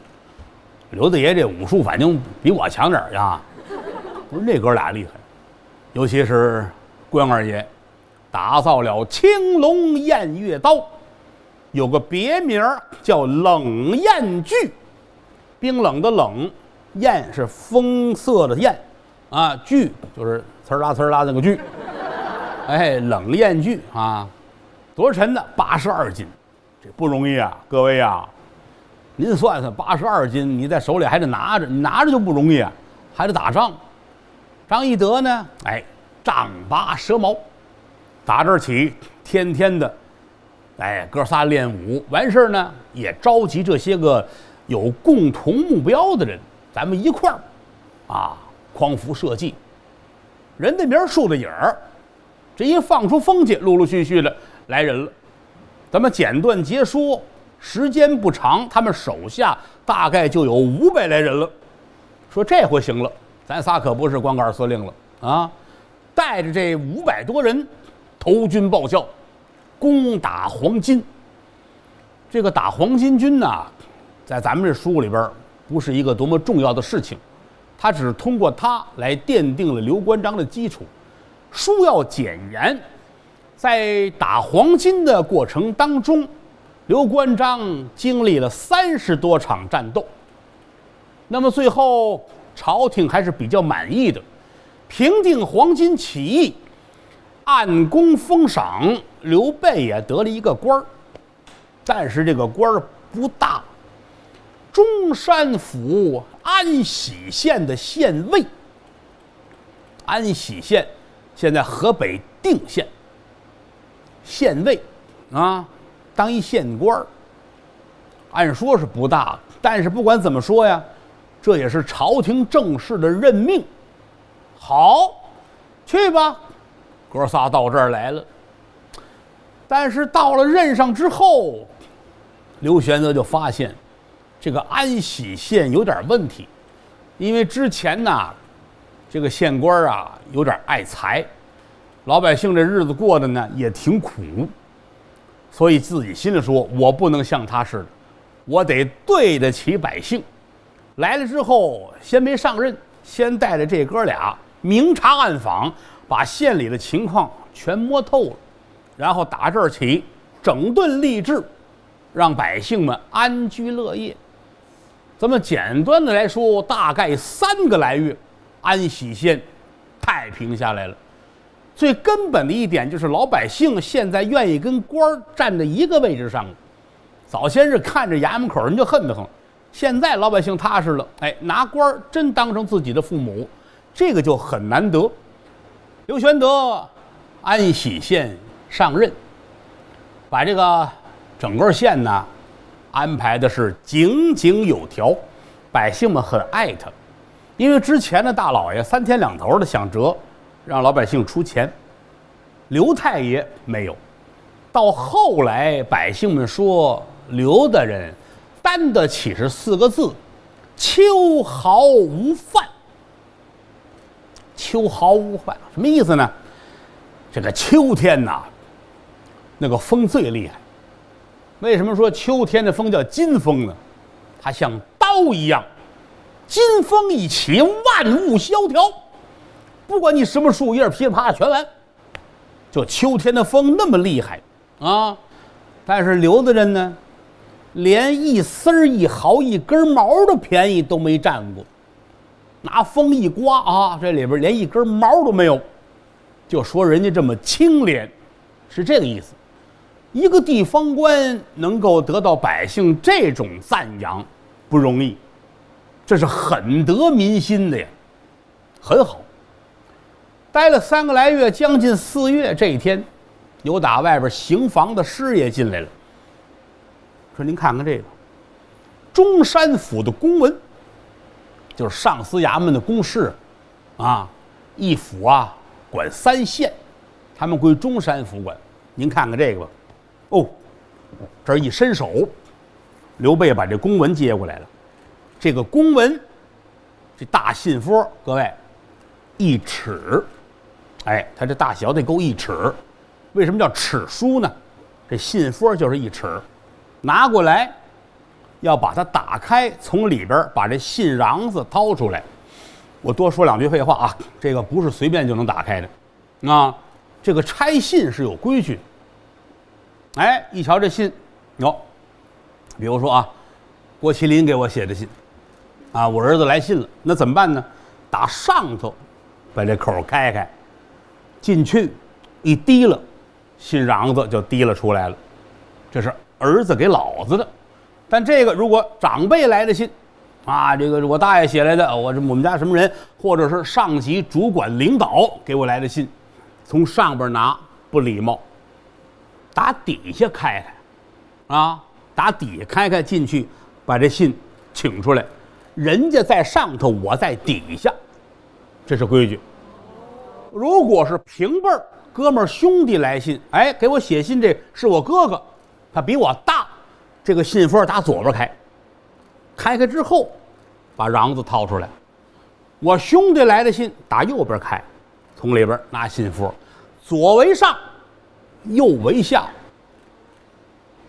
刘大爷这武术反正比我强点儿呀，不是那哥俩厉害，尤其是关二爷，打造了青龙偃月刀，有个别名叫冷艳锯，冰冷的冷，艳是风色的艳，啊，锯就是呲啦呲啦那个锯，哎，冷艳锯啊，多少沉呢？82斤，这不容易啊，各位啊，您算算82斤，你在手里还得拿着，你拿着就不容易啊，还得打仗。张翼德呢，哎，丈拔蛇矛，打这儿起，天天的，哎，哥仨练武，完事儿呢，也召集这些个有共同目标的人，咱们一块儿，啊，匡扶社稷，人的名树的影儿，这一放出风去，陆陆续续的来人了。咱们简短截说，时间不长，他们手下大概就有500来人了。说这回行了，咱仨可不是光杆司令了啊！带着这500多人，投军报效，攻打黄巾。这个打黄巾军呐，在咱们这书里边不是一个多么重要的事情，他只是通过它来奠定了刘关张的基础。书要简言，在打黄巾的过程当中，刘关张经历了30多场战斗。那么最后朝廷还是比较满意的，平定黄巾起义，按功封赏，刘备也得了一个官儿，但是这个官儿不大，中山府安喜县的县尉。安喜县现在河北定县，县尉啊，当一县官儿，按说是不大，但是不管怎么说呀，这也是朝廷正式的任命。好，去吧，哥仨到这儿来了。但是到了任上之后，刘玄德就发现这个安喜县有点问题，因为之前呢，这个县官啊有点爱财，老百姓这日子过得呢也挺苦，所以自己心里说，我不能像他似的，我得对得起百姓。来了之后，先没上任，先带着这哥俩明察暗访，把县里的情况全摸透了，然后打这儿起整顿吏治，让百姓们安居乐业。咱们简单的来说，大概3个来月，安喜县太平下来了。最根本的一点就是老百姓现在愿意跟官儿站在一个位置上了。早先是看着衙门口人就恨得很，现在老百姓踏实了，哎，拿官儿真当成自己的父母，这个就很难得。刘玄德安喜县上任，把这个整个县呢安排的是井井有条，百姓们很爱他。因为之前的大老爷3天2头的想辙，让老百姓出钱，刘太爷没有。到后来百姓们说刘大人担得起是4个字，秋毫无犯。秋毫无犯什么意思呢？这个秋天呐，那个风最厉害。为什么说秋天的风叫金风呢？它像刀一样，金风一起，万物萧条，不管你什么树叶噼里啪啦全完。就秋天的风那么厉害啊！但是刘大人呢，连一丝儿一毫一根毛的便宜都没占过，拿风一刮啊，这里边连一根毛都没有，就说人家这么清廉，是这个意思。一个地方官能够得到百姓这种赞扬不容易，这是很得民心的呀，很好。待了3个来月，将近4月，这一天，有打外边刑房的师爷进来了，说：“您看看这个，中山府的公文，就是上司衙门的公事，啊，一府啊管3县，他们归中山府管。您看看这个吧。”哦，这一伸手，刘备把这公文接过来了。这个公文，这大信封，各位，1尺。哎，它这大小得够1尺。为什么叫尺书呢？这信封就是1尺，拿过来，要把它打开，从里边把这信瓤子掏出来。我多说2句废话啊，这个不是随便就能打开的，啊，这个拆信是有规矩的。哎，一瞧这信，哟，比如说啊，郭麒麟给我写的信，啊，我儿子来信了，那怎么办呢？打上头把这口开开，进去一提了，信瓤子就提了出来了。这是儿子给老子的。但这个如果长辈来的信，啊，这个我大爷写来的，我们家什么人，或者是上级主管领导给我来的信，从上边拿不礼貌，打底下开开，啊，打底下开开进去，把这信请出来，人家在上头，我在底下，这是规矩。如果是平辈儿哥们儿兄弟来信，哎，给我写信，这是我哥哥，他比我大，这个信封打左边开，开开之后把瓤子掏出来。我兄弟来的信打右边开，从里边拿信封，左为上，右为下。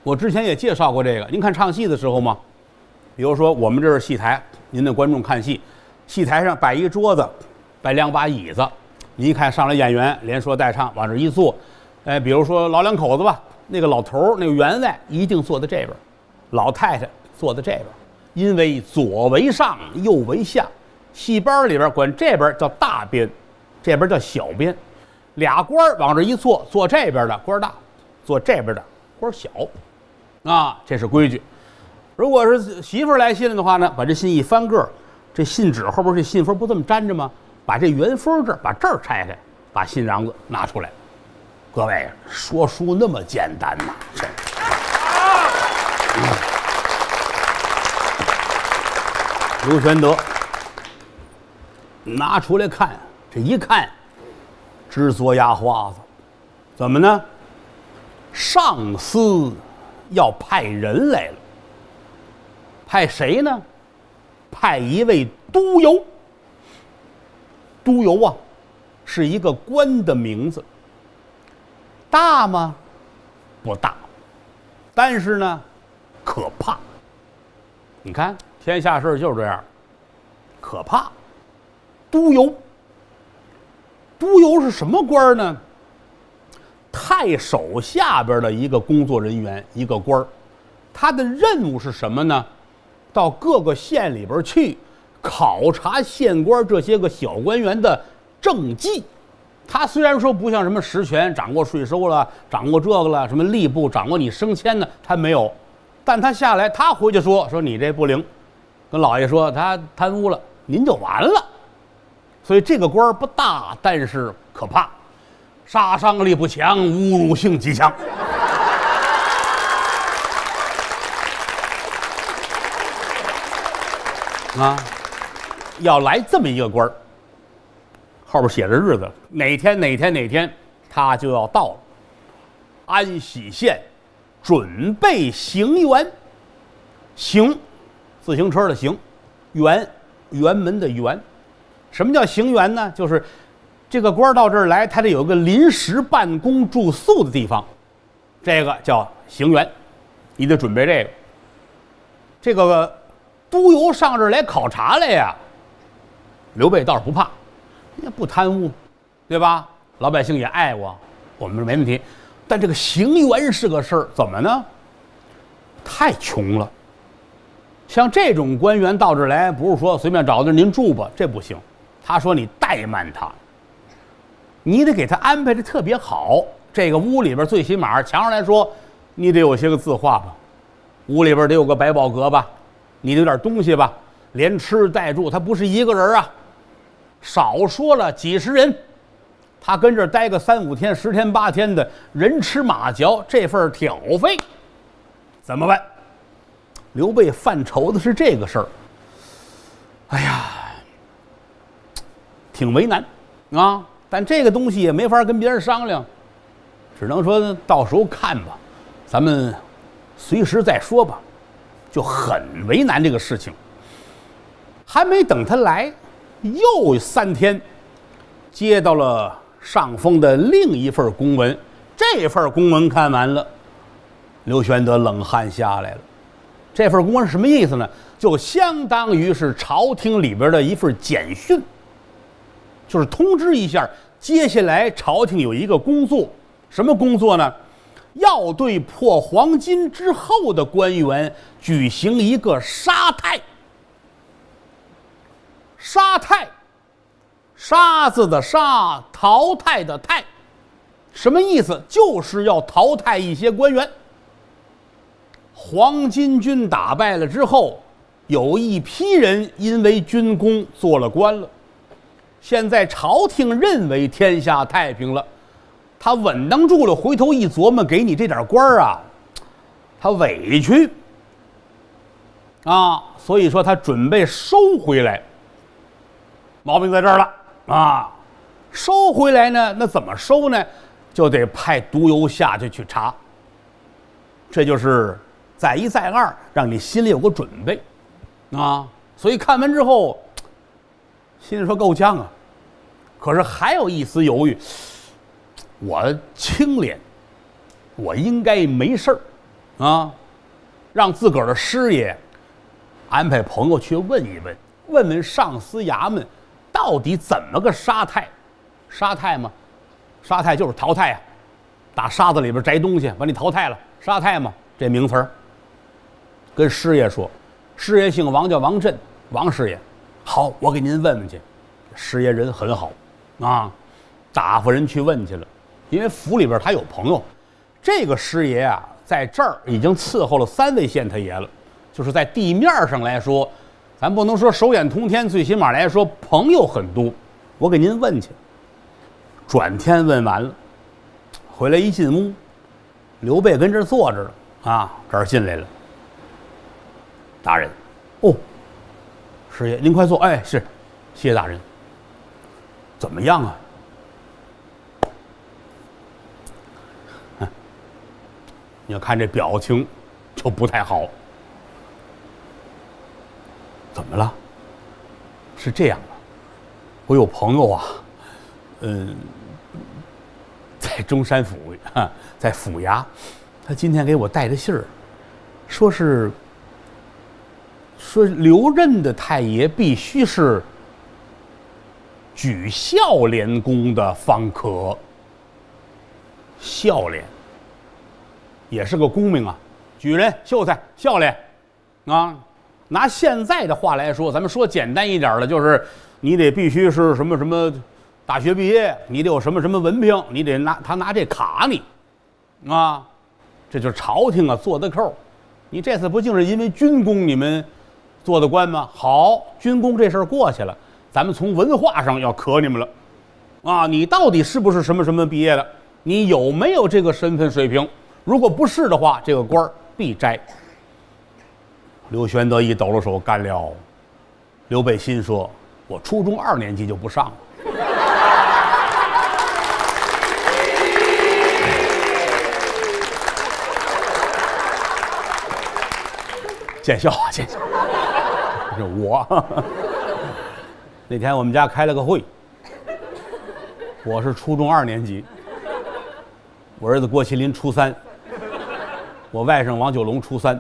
我之前也介绍过这个，您看唱戏的时候吗？比如说我们这是戏台，您的观众看戏，戏台上摆一桌子，摆2把椅子，您一看上来演员连说带唱往这一坐，哎，比如说老2口子吧，那个老头那个员外一定坐在这边，老太太坐在这边，因为左为上，右为下。戏班里边管这边叫大边，这边叫小边。俩官往这一坐，坐这边的官大，坐这边的官小，啊，这是规矩。如果是媳妇来信的话呢，把这信一翻个，这信纸后边这信封不这么粘着吗？把这原封这儿，把这儿拆开，把信瓤子拿出来。各位，说书那么简单呐！刘玄德拿出来看，这一看，直嘬牙花子。怎么呢？上司要派人来了。派谁呢？派一位督邮。督邮啊，是一个官的名字。大吗？不大，但是呢，可怕。你看，天下事就是这样，可怕。督邮，督邮是什么官呢？太守下边的一个工作人员，一个官儿。他的任务是什么呢？到各个县里边去考察县官这些个小官员的政绩。他虽然说不像什么实权，掌握税收了，掌握这个了，什么吏部掌握你升迁呢，他没有。但他下来，他回去说你这不灵，跟老爷说他贪污了，您就完了。所以这个官不大，但是可怕，杀伤力不强，侮辱性极强。啊，要来这么一个官儿，后边写着日子，哪天哪天哪天他就要到了。安喜县准备行辕，行，自行车的行，辕，辕门的辕。什么叫行辕呢？就是这个官到这儿来，他得有个临时办公住宿的地方，这个叫行辕，你得准备这个。这个督邮上这儿来考察来呀，刘备倒是不怕，也不贪污，对吧？老百姓也爱我们没问题。但这个行辕是个事儿，怎么呢？太穷了。像这种官员到这儿来，不是说随便找地儿您住吧，这不行。他说你怠慢他，你得给他安排的特别好。这个屋里边最起码墙上来说，你得有些个字画吧，屋里边得有个百宝阁吧，你得有点东西吧。连吃带住，他不是一个人啊，少说了几十人，他跟这儿待个3、5天、10天、8天的，人吃马嚼，这份挑费怎么办？刘备犯愁的是这个事儿。哎呀，挺为难啊！但这个东西也没法跟别人商量，只能说到时候看吧，咱们随时再说吧。就很为难这个事情。还没等他来，又3天，接到了上峰的另一份公文。这份公文看完了，刘玄德冷汗下来了。这份公文是什么意思呢？就相当于是朝廷里边的一份简讯，就是通知一下，接下来朝廷有一个工作，什么工作呢？要对破黄巾之后的官员举行一个杀太。杀太，杀字的杀，淘汰的汰，什么意思？就是要淘汰一些官员。黄巾军打败了之后，有一批人因为军功做了官了。现在朝廷认为天下太平了，他稳当住了，回头一琢磨，给你这点官啊，他委屈啊，所以说他准备收回来。毛病在这儿了啊！收回来呢，那怎么收呢？就得派督邮下去查。这就是再一再二，让你心里有个准备啊！所以看完之后，心里说够呛啊，可是还有一丝犹豫。我清廉，我应该没事儿啊，让自个儿的师爷安排朋友去问一问，问问上司衙门到底怎么个杀太？杀太嘛，杀太就是淘汰啊，打沙子里边摘东西，把你淘汰了，杀太嘛，这名词儿。跟师爷说，师爷姓王，叫王震，王师爷，好，我给您问问去。师爷人很好啊，打发人去问去了。因为府里边他有朋友，这个师爷啊，在这儿已经伺候了3位县太爷了，就是在地面上来说，咱不能说手眼通天，最起码来说朋友很多。我给您问去。转天问完了，回来一进屋，刘备跟这儿坐着了啊，这儿进来了。大人，哦，师爷您快坐。哎，是，谢谢大人。怎么样啊？你要看这表情就不太好。怎么了？是这样的，我有朋友啊，在中山府在府衙，他今天给我带着信儿，说留任的太爷必须是举孝廉功的方可。孝廉也是个功名啊，举人、秀才、孝廉啊。拿现在的话来说，咱们说简单一点的，就是你得必须是什么什么大学毕业，你得有什么什么文凭，你得拿这卡你啊。这就是朝廷啊做的扣。你这次不竟是因为军功你们做的官吗？好，军功这事儿过去了，咱们从文化上要考你们了啊！你到底是不是什么什么毕业的？你有没有这个身份水平？如果不是的话，这个官必摘。刘玄德一抖了手，干了。刘备心说：“我初中2年级就不上了。”见笑啊，见笑。这我那天我们家开了个会，我是初中2年级，我儿子郭麒麟初3，我外甥王九龙初3。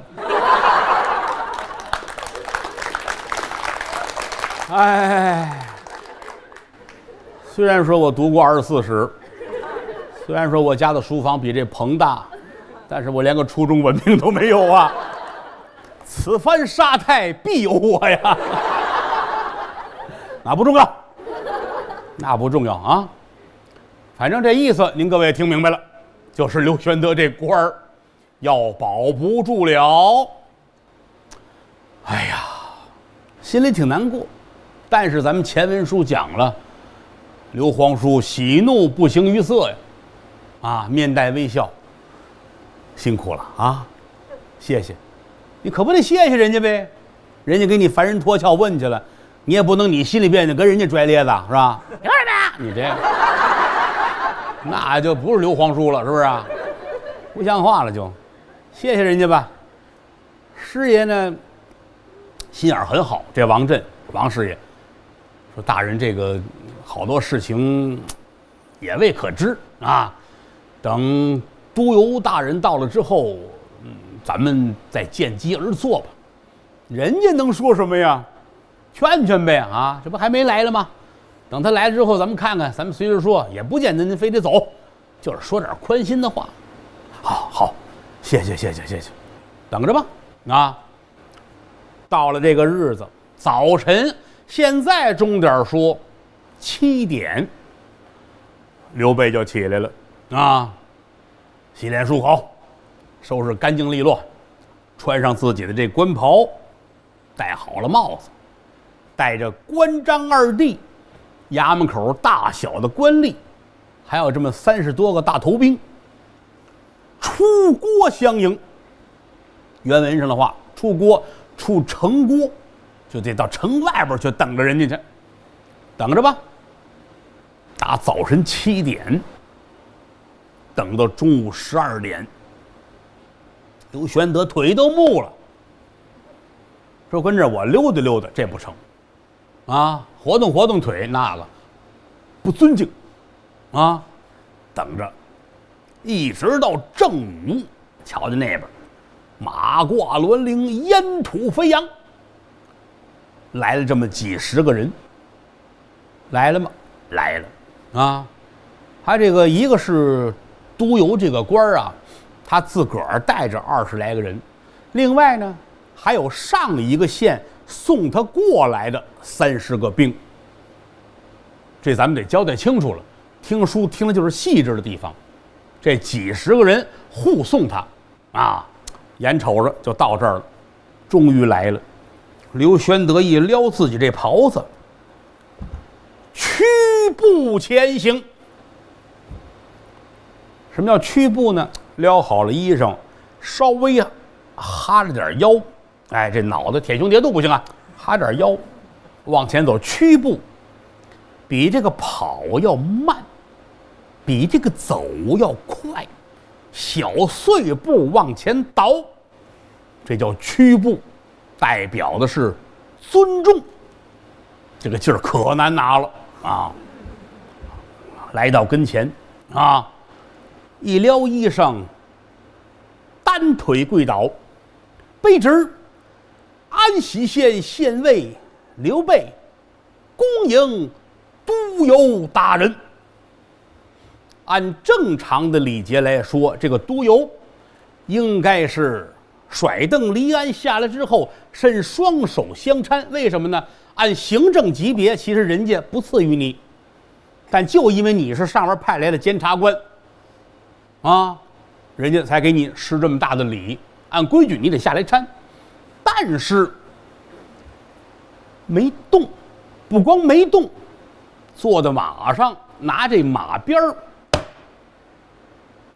哎，虽然说我读过24史，虽然说我家的书房比这棚大，但是我连个初中文凭都没有啊！此番杀太必有我呀！那不重要，那不重要啊！反正这意思您各位听明白了，就是刘玄德这官儿要保不住了。哎呀！心里挺难过。但是咱们前文书讲了，刘皇叔喜怒不形于色呀，啊，面带微笑，辛苦了啊，谢谢。你可不得谢谢人家呗，人家给你凡人脱壳问去了，你也不能你心里边就跟人家拽咧子是吧？你这个，那就不是刘皇叔了，是不是啊？不像话了就，谢谢人家吧。师爷呢，心眼很好，这王震王师爷说：“大人，这个好多事情也未可知啊，等都邮大人到了之后，咱们再见机而作吧。人家能说什么呀？劝劝呗啊，这不还没来了吗？等他来了之后，咱们看看，咱们随着说，也不见得您非得走，就是说点宽心的话。好，谢谢，等着吧。啊，到了这个日子，早晨，现在钟点说7点，刘备就起来了啊，洗脸漱口，收拾干净利落，穿上自己的这官袍，戴好了帽子，带着关张二弟，衙门口大小的官吏，还有这么30多个大头兵，出郭相迎。原文上的话，出郭出城郭，就得到城外边去等着人家去，等着吧。打早晨7点，等到中午12点，刘玄德腿都木了，说跟着我溜达溜达，这不成啊，活动活动腿，那个不尊敬啊。等着，一直到正午，瞧见那边马挂銮铃，烟土飞扬，来了这么几十个人。来了吗？来了啊！他这个一个是都邮这个官啊，他自个儿带着20来个人，另外呢还有上一个县送他过来的30个兵。这咱们得交代清楚了，听书听的就是细致的地方。这几十个人护送他啊，眼瞅着就到这儿了，终于来了。刘玄德一撩自己这袍子，屈步前行。什么叫屈步呢？撩好了衣裳，稍微哈着点腰，哎，这脑袋铁胸叠肚不行啊，哈点腰，往前走，屈步，比这个跑要慢，比这个走要快，小碎步往前倒，这叫屈步，代表的是尊重。这个劲儿可难拿了啊！来到跟前啊，一撩衣裳，单腿跪倒，卑职安喜县县尉刘备，恭迎都邮大人。按正常的礼节来说，这个都邮应该是甩蹬离鞍下来之后，伸双手相搀。为什么呢？按行政级别，其实人家不次于你，但就因为你是上面派来的监察官啊，人家才给你施这么大的礼。按规矩，你得下来搀，但是没动，不光没动，坐在马上，拿这马鞭儿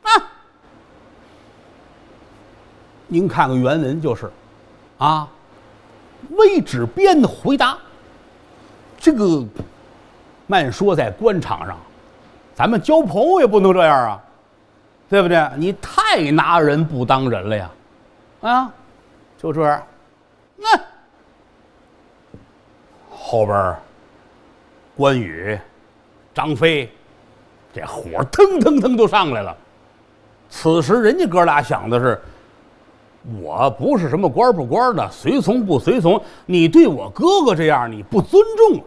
啊，您看看原文就是啊，微指鞭的回答。这个慢说在官场上，咱们交朋友也不能这样啊，对不对？你太拿人不当人了呀！啊，就这样，后边关羽、张飞，这火腾腾腾就上来了。此时人家哥俩想的是，我不是什么官不官的，随从不随从，你对我哥哥这样，你不尊重。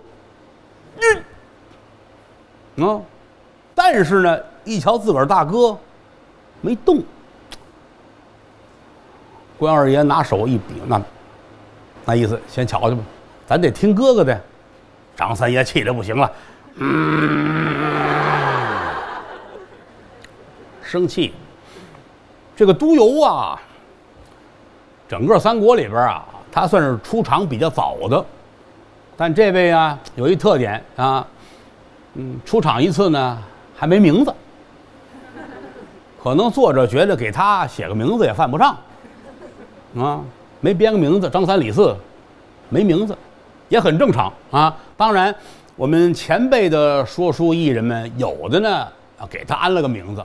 但是呢，一瞧自个儿大哥没动，关二爷拿手一比，那意思先瞧去吧，咱得听哥哥的。张三爷气得不行了，生气。这个都邮啊，整个三国里边啊，他算是出场比较早的但这位啊有一特点啊，出场一次呢还没名字，可能作者觉得给他写个名字也犯不上，啊，没编个名字，张三李四，没名字，也很正常啊。当然，我们前辈的说书艺人们有的呢给他安了个名字，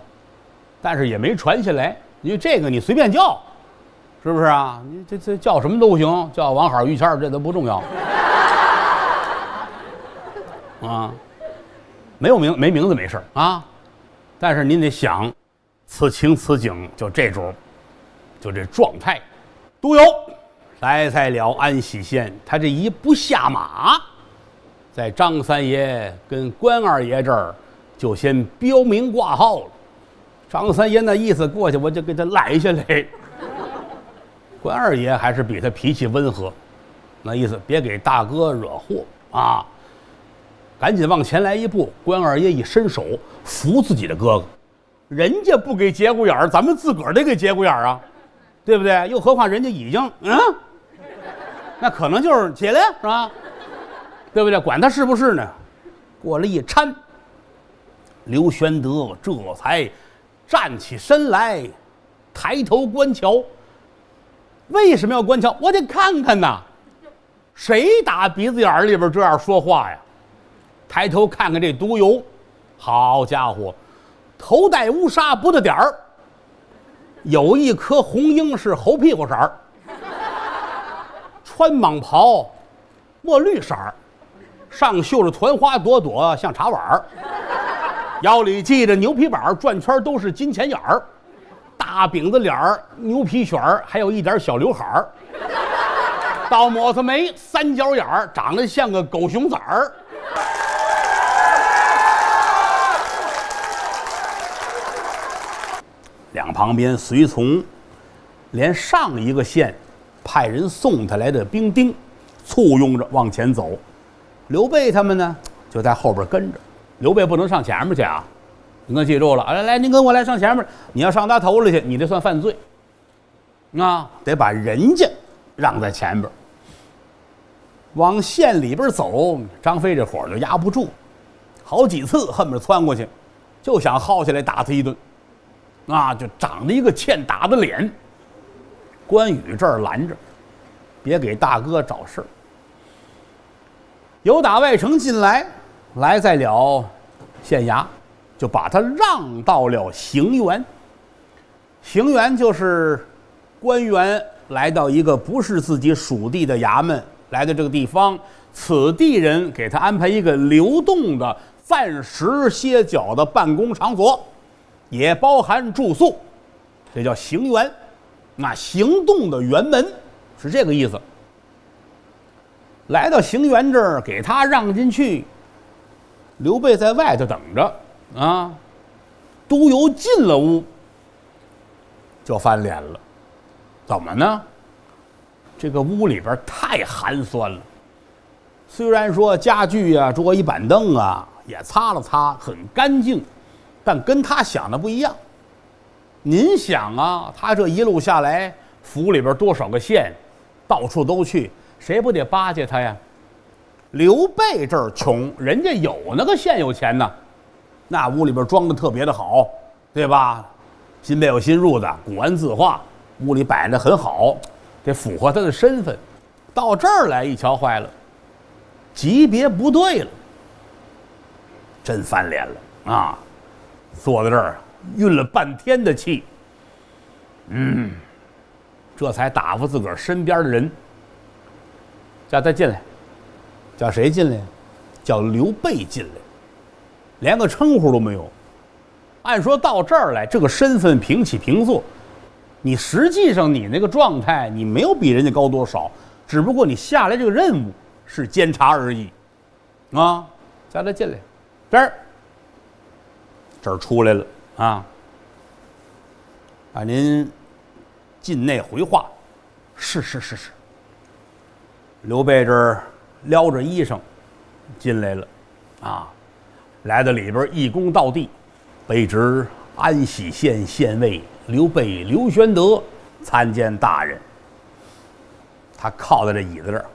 但是也没传下来，因为这个你随便叫。是不是啊？你这叫什么都行，叫王好于谦这都不重要啊。没名字没事啊，但是您得想，此情此景就这种，就这状态。都有来在了安喜县，他这一不下马，在张三爷跟关二爷这儿就先标明挂号了。张三爷那意思过去，我就给他拦下来。关二爷还是比他脾气温和，那意思别给大哥惹祸啊！赶紧往前来一步，关二爷一伸手扶自己的哥哥，人家不给节骨眼儿，咱们自个儿得给节骨眼儿啊，对不对？又何况人家已经那可能就是起来是吧？对不对？管他是不是呢？过来一搀，刘玄德这才站起身来，抬头观瞧。为什么要观瞧？我得看看呐，谁打鼻子眼里边这样说话呀？抬头看看这督邮，好家伙，头戴乌纱不得点儿，有一颗红缨是猴屁股色儿，穿蟒袍墨绿色儿，上绣着团花朵朵像茶碗儿，腰里系着牛皮板，转圈都是金钱眼儿。大饼子脸儿，牛皮旋儿，还有一点小刘海儿，倒抹子眉，三角眼儿，长得像个狗熊崽儿。两旁边随从，连上一个县派人送他来的兵丁，簇拥着往前走。刘备他们呢，就在后边跟着。刘备不能上前面去啊。您可记住了，来，您跟我来上前面。你要上他头里去，你这算犯罪，啊，得把人家让在前边。往县里边走，张飞这伙就压不住，好几次恨不得窜过去，就想薅下来打他一顿，啊，就长着一个欠打的脸。关羽这儿拦着，别给大哥找事儿。由打外城进来，来在了县衙。就把他让到了行辕。行辕就是官员来到一个不是自己属地的衙门来的这个地方，此地人给他安排一个流动的暂时歇脚的办公场所，也包含住宿，这叫行辕。那行动的辕门是这个意思。来到行辕这儿，给他让进去，刘备在外头等着。啊，督邮进了屋，就翻脸了。怎么呢？这个屋里边太寒酸了。虽然说家具啊、桌椅板凳啊也擦了擦，很干净，但跟他想的不一样。您想啊，他这一路下来，府里边多少个县，到处都去，谁不得巴结他呀？刘备这儿穷，人家有那个县有钱呢。那屋里边装的特别的好，对吧？新被有新褥子，古玩字画，屋里摆的很好，得符合他的身份。到这儿来一瞧，坏了，级别不对了，真翻脸了啊！坐在这儿运了半天的气，这才打发自个儿身边的人，叫他进来。叫谁进来？叫刘备进来。连个称呼都没有。按说到这儿来，这个身份平起平坐，你实际上你那个状态，你没有比人家高多少，只不过你下来这个任务是监察而已，啊，叫他进来，这儿出来了啊，把您进内回话。是。刘备这儿撩着衣裳进来了，啊。来到里边一躬到地，卑职安喜县县尉刘备刘玄德参见大人。他靠在这椅子这儿，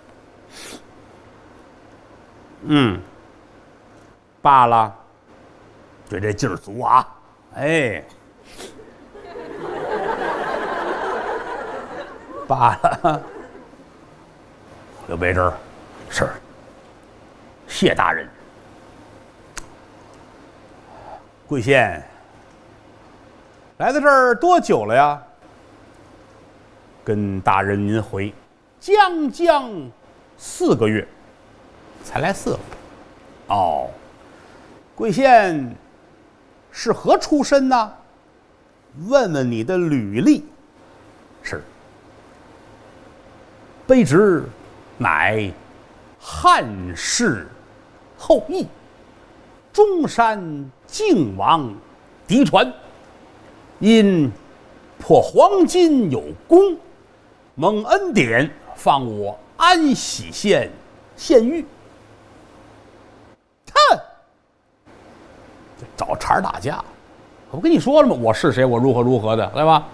罢了，对这劲儿足啊！哎，罢了。刘备这儿是谢大人，贵县来到这儿多久了呀？跟大人您回，将4个月，才来4个。哦，贵县是何出身呢？问问你的履历。是，卑职乃汉室后裔，中山靖王嫡传，因破黄巾有功，蒙恩典放我安喜县县狱。哼，找茬打架！我不跟你说了吗？我是谁？我如何的，对吧？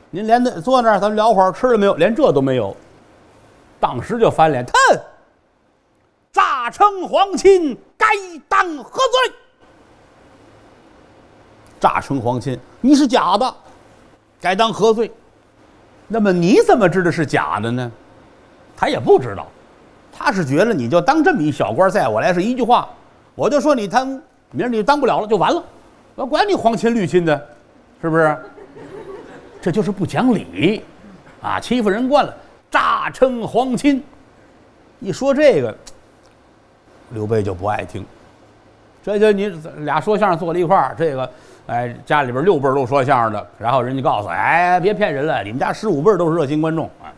您连坐那儿，咱们聊会儿，吃了没有？连这都没有，当时就翻脸，哼！诈称皇亲，该当何罪？诈称皇亲，你是假的，该当何罪？那么你怎么知道是假的呢？他也不知道，他是觉得你就当这么一小官，在我来是一句话，我就说你贪污，明儿你当不了了就完了，我管你皇亲绿亲的，是不是？这就是不讲理啊，欺负人惯了，诈称皇亲。一说这个，刘备就不爱听。这就你俩说相声坐在一块儿，这个哎家里边6辈都说相声的，然后人家告诉哎别骗人了，你们家15辈都是热心观众啊。